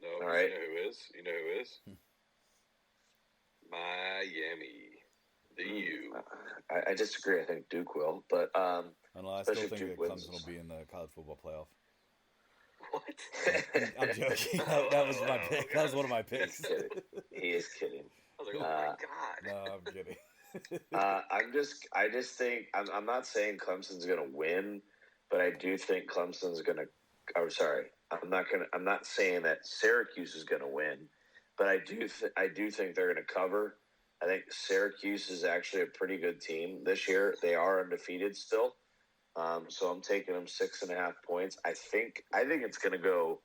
No. All right. You know who is? Miami. The U. I disagree. I think Duke will, but I still think that Duke Clemson will be in the college football playoff. What? I'm joking. That was my pick. That was one of my picks. He is kidding. I was like, oh my god. No, I'm kidding. I just think I'm not saying Clemson's going to win, but I do think Clemson's going to. I'm sorry. I'm not saying that Syracuse is going to win, but I do think they're going to cover. I think Syracuse is actually a pretty good team this year. They are undefeated still. So I'm taking them 6.5 points. I think it's going to go.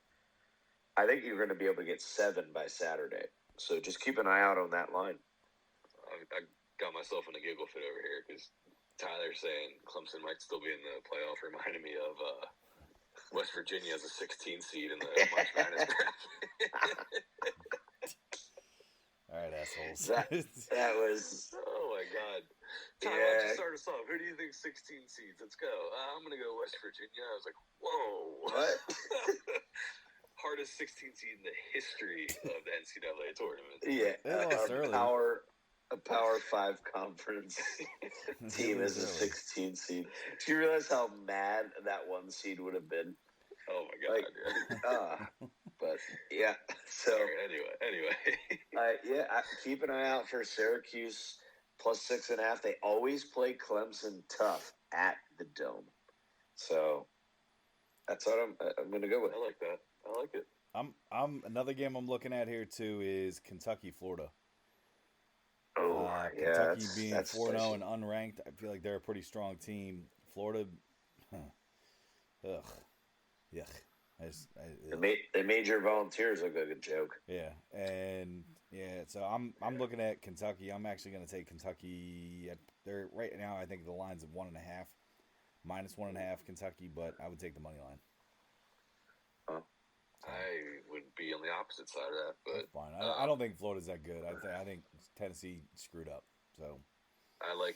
I think you're going to be able to get 7 by Saturday. So just keep an eye out on that line. I got myself in a giggle fit over here because Tyler saying Clemson might still be in the playoff reminded me of West Virginia as a 16 seed in the March Madness draft. All right, assholes. That was. Oh my god. Tyler, Yeah. let's start us off. Who do you think 16 seeds? Let's go. I'm going to go West Virginia. I was like, whoa. What? Hardest 16 seed in the history of the NCAA tournament. Yeah, They lost early. a Power 5 conference team is a 16 seed. Do you realize how mad that 1 seed would have been? Oh my god. But yeah. So Anyway. keep an eye out for Syracuse plus 6.5. They always play Clemson tough at the Dome. So that's what I'm going to go with. I like that. I like it. I'm another game I'm looking at here too is Kentucky, Florida. Oh, Kentucky being 4-0 spicy. and unranked, I feel like they're a pretty strong team. Florida, yuck. They made your Volunteers look like a joke. Yeah, and so I'm looking at Kentucky. I'm actually going to take Kentucky. They're right now. I think the line's at 1.5, -1.5 Kentucky, but I would take the money line. I would be on the opposite side of that, but that's fine. I don't think Florida's that good. I think Tennessee screwed up. So I like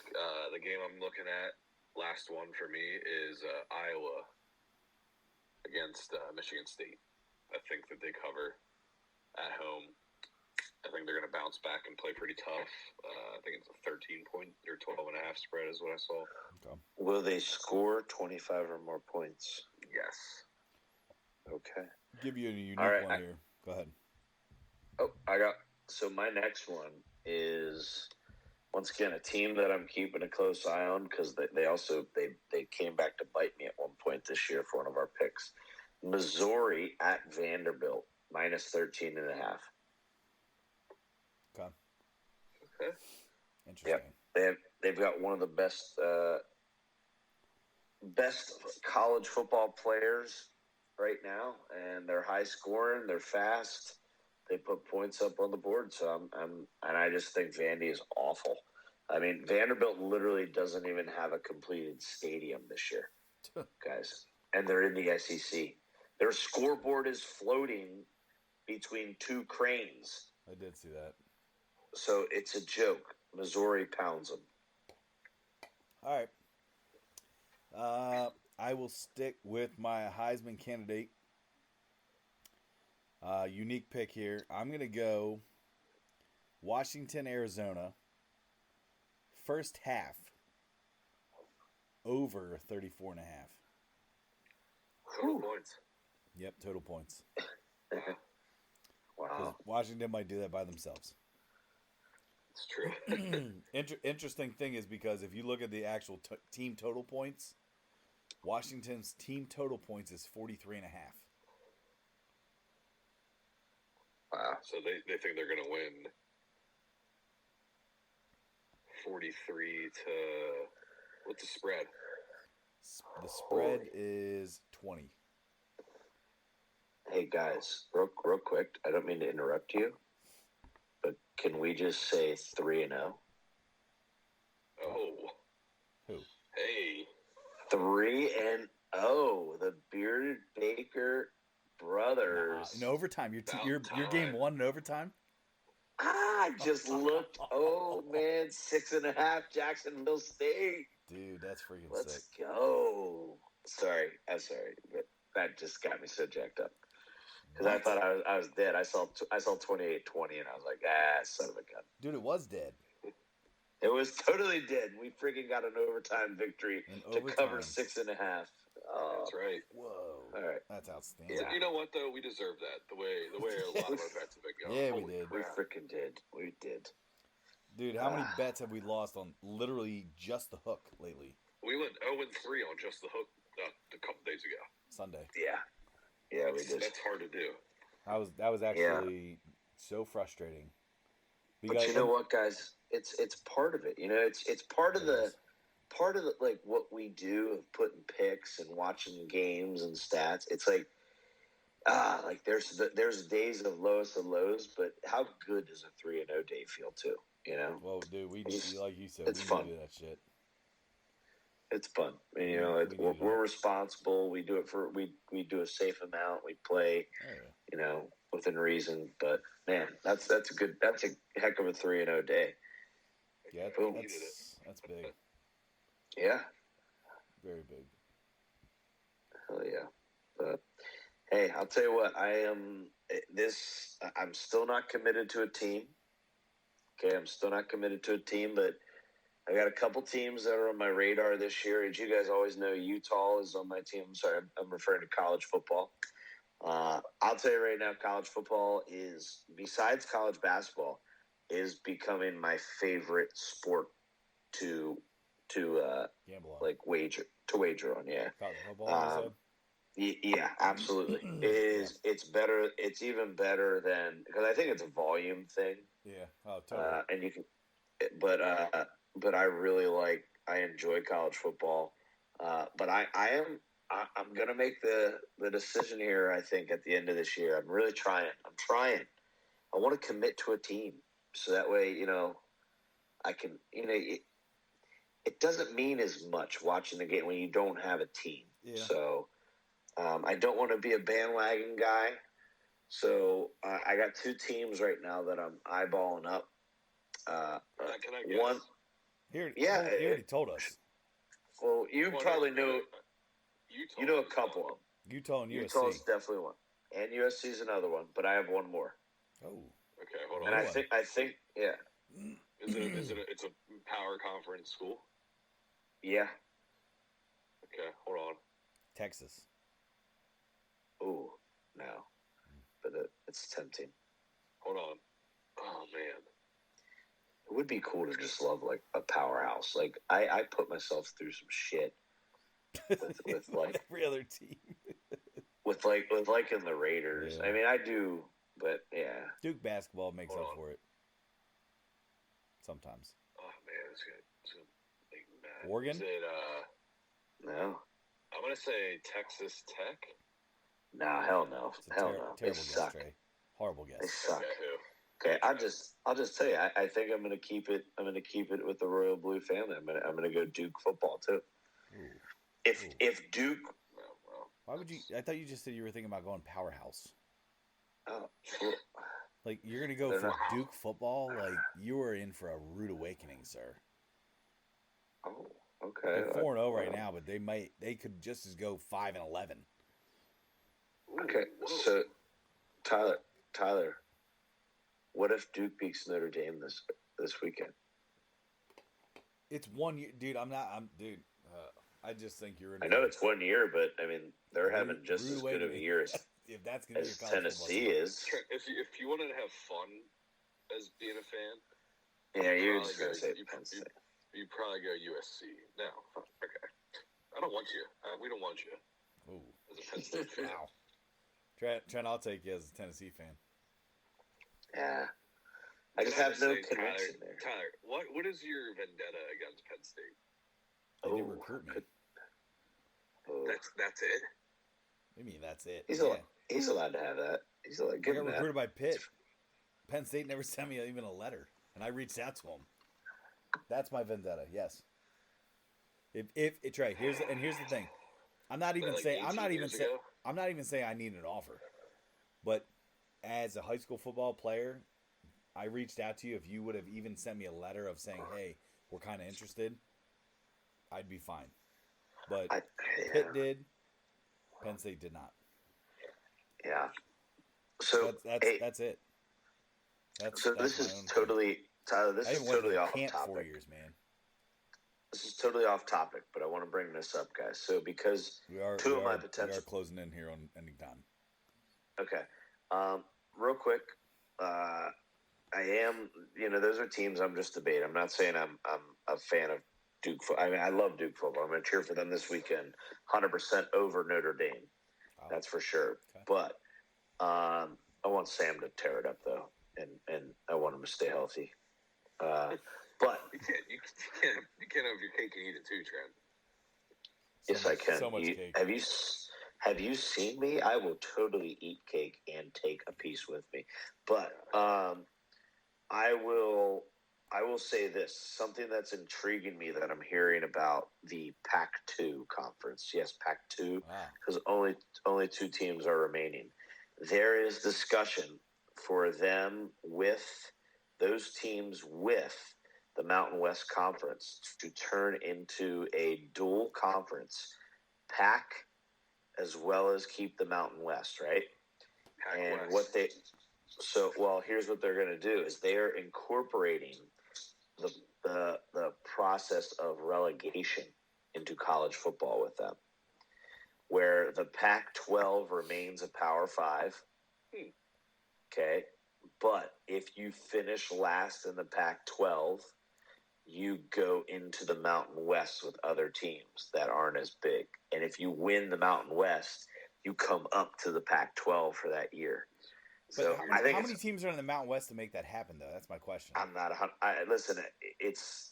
the game I'm looking at. Last one for me is Iowa against Michigan State. I think that they cover at home. I think they're going to bounce back and play pretty tough. I think it's a 13-point or 12.5 spread is what I saw. okay. Will they score 25 or more points? Yes. Okay. Give you a unique All right, one here. Go ahead. Oh, so my next one is once again a team that I'm keeping a close eye on because they came back to bite me at one point this year for one of our picks. Missouri at Vanderbilt -13.5. Okay. Interesting. Yep. They've got one of the best college football players right now, and they're high scoring, they're fast, they put points up on the board. So I just think Vandy is awful. I mean, Vanderbilt literally doesn't even have a completed stadium this year, guys, and they're in the SEC. Their scoreboard is floating between 2 cranes. I did see that. So it's a joke. Missouri pounds them. All right. I will stick with my Heisman candidate. Unique pick here. I'm going to go Washington, Arizona. First half. Over 34.5. Total points. Yep, total points. Wow. Washington might do that by themselves. It's true. Interesting thing is because if you look at the actual team total points, Washington's team total points is 43.5. Wow. So they think they're going to win 43 to what's the spread? The spread is 20. Hey guys, real quick. I don't mean to interrupt you, but can we just say 3-0? Oh. Who? Hey. 3-0. The Bearded Baker brothers. In overtime. Your game won in overtime? I just looked. Oh, man. 6.5 Jacksonville State. Dude, that's freaking Let's sick. go. I'm sorry. But that just got me so jacked up. Because I thought I was dead. I saw 28-20, and I was like, son of a gun. Dude, it was dead. It was totally dead. We freaking got an overtime victory to cover 6.5. Oh, that's right. Whoa. All right. That's outstanding. Yeah. You know what, though? We deserve that. The way a lot of our bets have been going. Yeah, Holy we did. crap. We freaking did. We did. Dude, how many bets have we lost on literally just the hook lately? We went 0-3 on just the hook a couple days ago. Sunday. Yeah. Yeah, we did. That's hard to do. That was actually so frustrating. But you know what, guys? It's part of it. You know, it's part of the like what we do of putting picks and watching games and stats. It's like there's days of lowest of lows, but how good does a 3-0 day feel too? You know. Well, dude, we like you said, it's we fun. do that shit. It's fun. And, you know, we're responsible. We do it we do a safe amount. We play, you know, within reason. But man, that's a heck of a 3-0 day. Yeah, that's big. Yeah, very big. Hell yeah. But hey, I'll tell you what. I'm still not committed to a team. Okay, I'm still not committed to a team, but I got a couple teams that are on my radar this year. As you guys always know, Utah is on my team. I'm sorry, I'm referring to college football. I'll tell you right now, college football is, besides college basketball, is becoming my favorite sport to gamble on. Like wager on. Yeah, college football. Yeah, absolutely. It is. It's better. It's even better than, because I think it's a volume thing. Yeah. Oh, totally. And you can, but I enjoy college football. But I'm going to make the decision here, I think, at the end of this year. I'm really trying. I want to commit to a team. So that way, you know, I can, you know, it doesn't mean as much watching the game when you don't have a team. Yeah. So I don't want to be a bandwagon guy. So I got two teams right now that I'm eyeballing up. Can I guess? One. He already told us. Well, you probably know. You know a couple of them. Utah and USC. Utah's definitely one, and USC's another one. But I have one more. Oh. Okay, hold on. And I think, yeah. It's a power conference school? Yeah. Okay, hold on. Texas. Ooh, no. But it's tempting. Hold on. Oh, man. It would be cool to just love, like, a powerhouse. Like, I put myself through some shit with like every other team. with in the Raiders. Yeah. I mean, I do, but yeah. Duke basketball makes up for it. Sometimes. Oh, man. It's gonna make me mad. Oregon? Is it, No. I'm going to say Texas Tech. Nah, hell no. Hell no. They Terrible suck. guess, Trey. Horrible guess. They suck. Okay, Okay, I'll just tell you. I think I'm gonna keep it. I'm gonna keep it with the Royal Blue family. I'm gonna go Duke football too. Ooh. If Duke. Well. Why would you? I thought you just said you were thinking about going powerhouse. Oh. Like you're gonna go for Duke football? Like you are in for a rude awakening, sir. Oh, okay. They're 4-0 right now, but they could just as go 5-11. Okay, so Tyler, what if Duke beats Notre Dame this weekend? It's 1 year, dude. Dude. I just think you're. I know it's 1 year, but I mean they're having just as good of a year as if that's gonna be your Tennessee is. If you wanted to have fun as being a fan, Yeah, you're just going to say Penn State. You probably go USC. No. Okay. I don't want you. We don't want you. Ooh. As a Penn State fan. Wow. Trent, I'll take you as a Tennessee fan. Yeah. I just have no connection there. Tyler, what is your vendetta against Penn State? They didn't recruit me. That's it? What do you mean that's it? He's allowed to have that. He's allowed to I give got him recruited that. by Pitt. Penn State never sent me even a letter, and I reached out to them. That's my vendetta. Yes. If Trey, here's the thing. I'm not even saying I need an offer. But as a high school football player, I reached out to you. If you would have even sent me a letter of saying, "Hey, we're kind of interested," I'd be fine. But Pitt did. Penn State did not. Yeah. So that's it. This is totally Tyler. This is totally off topic. 4 years, man. This is totally off topic, but I want to bring this up, guys. So because we are closing in here on any time. Okay. Real quick, I am. Those are teams I'm just debating. I'm not saying I'm a fan of Duke. I mean, I love Duke football. I'm going to cheer for them this weekend, 100% over Notre Dame. Oh. That's for sure. Okay. But I want Sam to tear it up though, and I want him to stay healthy. But you can't have your cake and eat it too, Trent. Yes, I can. So much cake. Have you seen me? I will totally eat cake and take a piece with me. But I will say this, something that's intriguing me that I'm hearing about the Pac-2 conference. Yes, Pac-2, because only 2 teams are remaining. There is discussion for them with those teams with the Mountain West Conference to turn into a dual conference, Pac as well as keep the Mountain West, right? Pac and West. Here's what they're going to do is they are incorporating the process of relegation into college football with them, where the Pac-12 remains a Power 5. Okay, but if you finish last in the Pac-12, you go into the Mountain West with other teams that aren't as big. And if you win the Mountain West, you come up to the Pac-12 for that year. But how many teams are in the Mountain West to make that happen, though? That's my question. I'm not. Listen, it's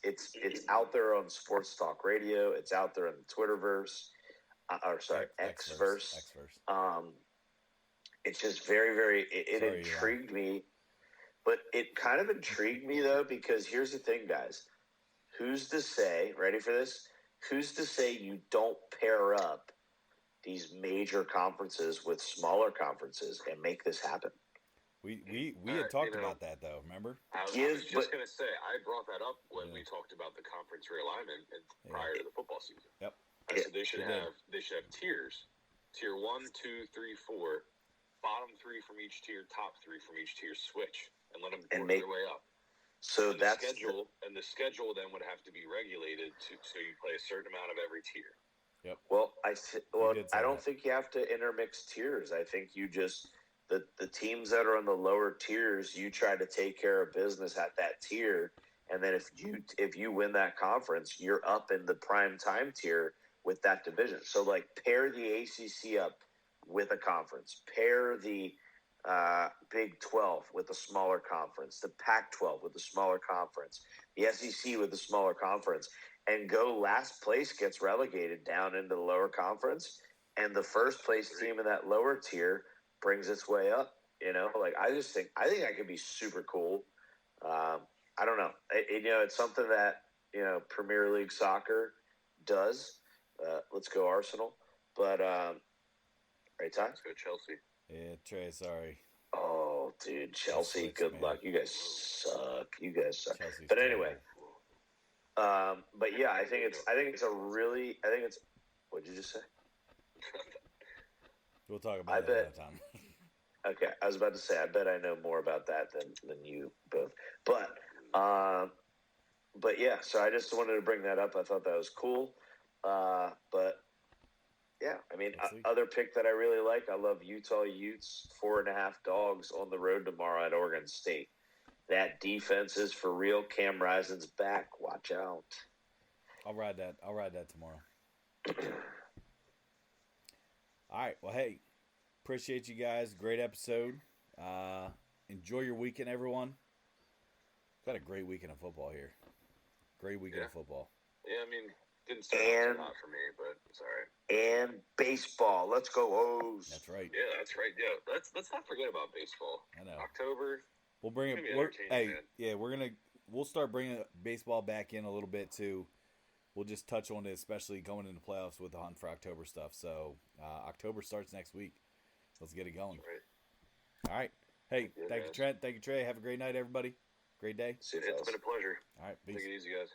out there on Sports Talk Radio. It's out there in the Twitterverse. Xverse. It's just very, very. It intrigued me, but it kind of intrigued me though because here's the thing, guys. Who's to say? Ready for this? Who's to say you don't pair up these major conferences with smaller conferences and make this happen? We had talked about that though. Remember? I was just going to say I brought that up when we talked about the conference realignment prior to the football season. Yep. I said they should have tiers. Tier 1, 2, 3, 4. Bottom 3 from each tier, top 3 from each tier. Switch and let them work their way up. So the schedule then would have to be regulated so you play a certain amount of every tier. Yep. Well, I don't think you have to intermix tiers. I think you just the teams that are on the lower tiers, you try to take care of business at that tier, and then if you win that conference, you're up in the prime time tier with that division. So like pair the ACC up with a conference, pair the Big 12 with a smaller conference, the Pac-12 with a smaller conference, the SEC with a smaller conference, and go last place gets relegated down into the lower conference, and the first place team in that lower tier brings its way up. I think that could be super cool. I don't know. It's something that Premier League soccer does. Let's go Arsenal. But right, Ty? Let's go Chelsea. Yeah, Trey, sorry. Oh, dude, Chelsea, good luck. You guys suck. Chelsea's but anyway, but yeah, I think it's what'd you just say? We'll talk about that another time. Okay, I was about to say, I bet I know more about that than you both. But yeah, so I just wanted to bring that up. I thought that was cool. But yeah, I mean, other pick that I really like, I love Utah Utes, 4.5 dogs on the road tomorrow at Oregon State. That defense is for real. Cam Rising's back. Watch out. I'll ride that tomorrow. All right. Well, hey, appreciate you guys. Great episode. Enjoy your weekend, everyone. Got a great weekend of football here. Great weekend of football. Yeah, I mean, didn't start out hot for me, but it's all right. And baseball. Let's go O's. That's right. Yeah, that's right. Yeah, let's not forget about baseball. I know. October. We'll bring it. We'll start bringing baseball back in a little bit too. We'll just touch on it, especially going into playoffs with the hunt for October stuff. So October starts next week. Let's get it going. Right. All right. Hey, thank you, Trent. Thank you, Trey. Have a great night, everybody. Great day. It's been a pleasure. All right. Peace. Take it easy, guys.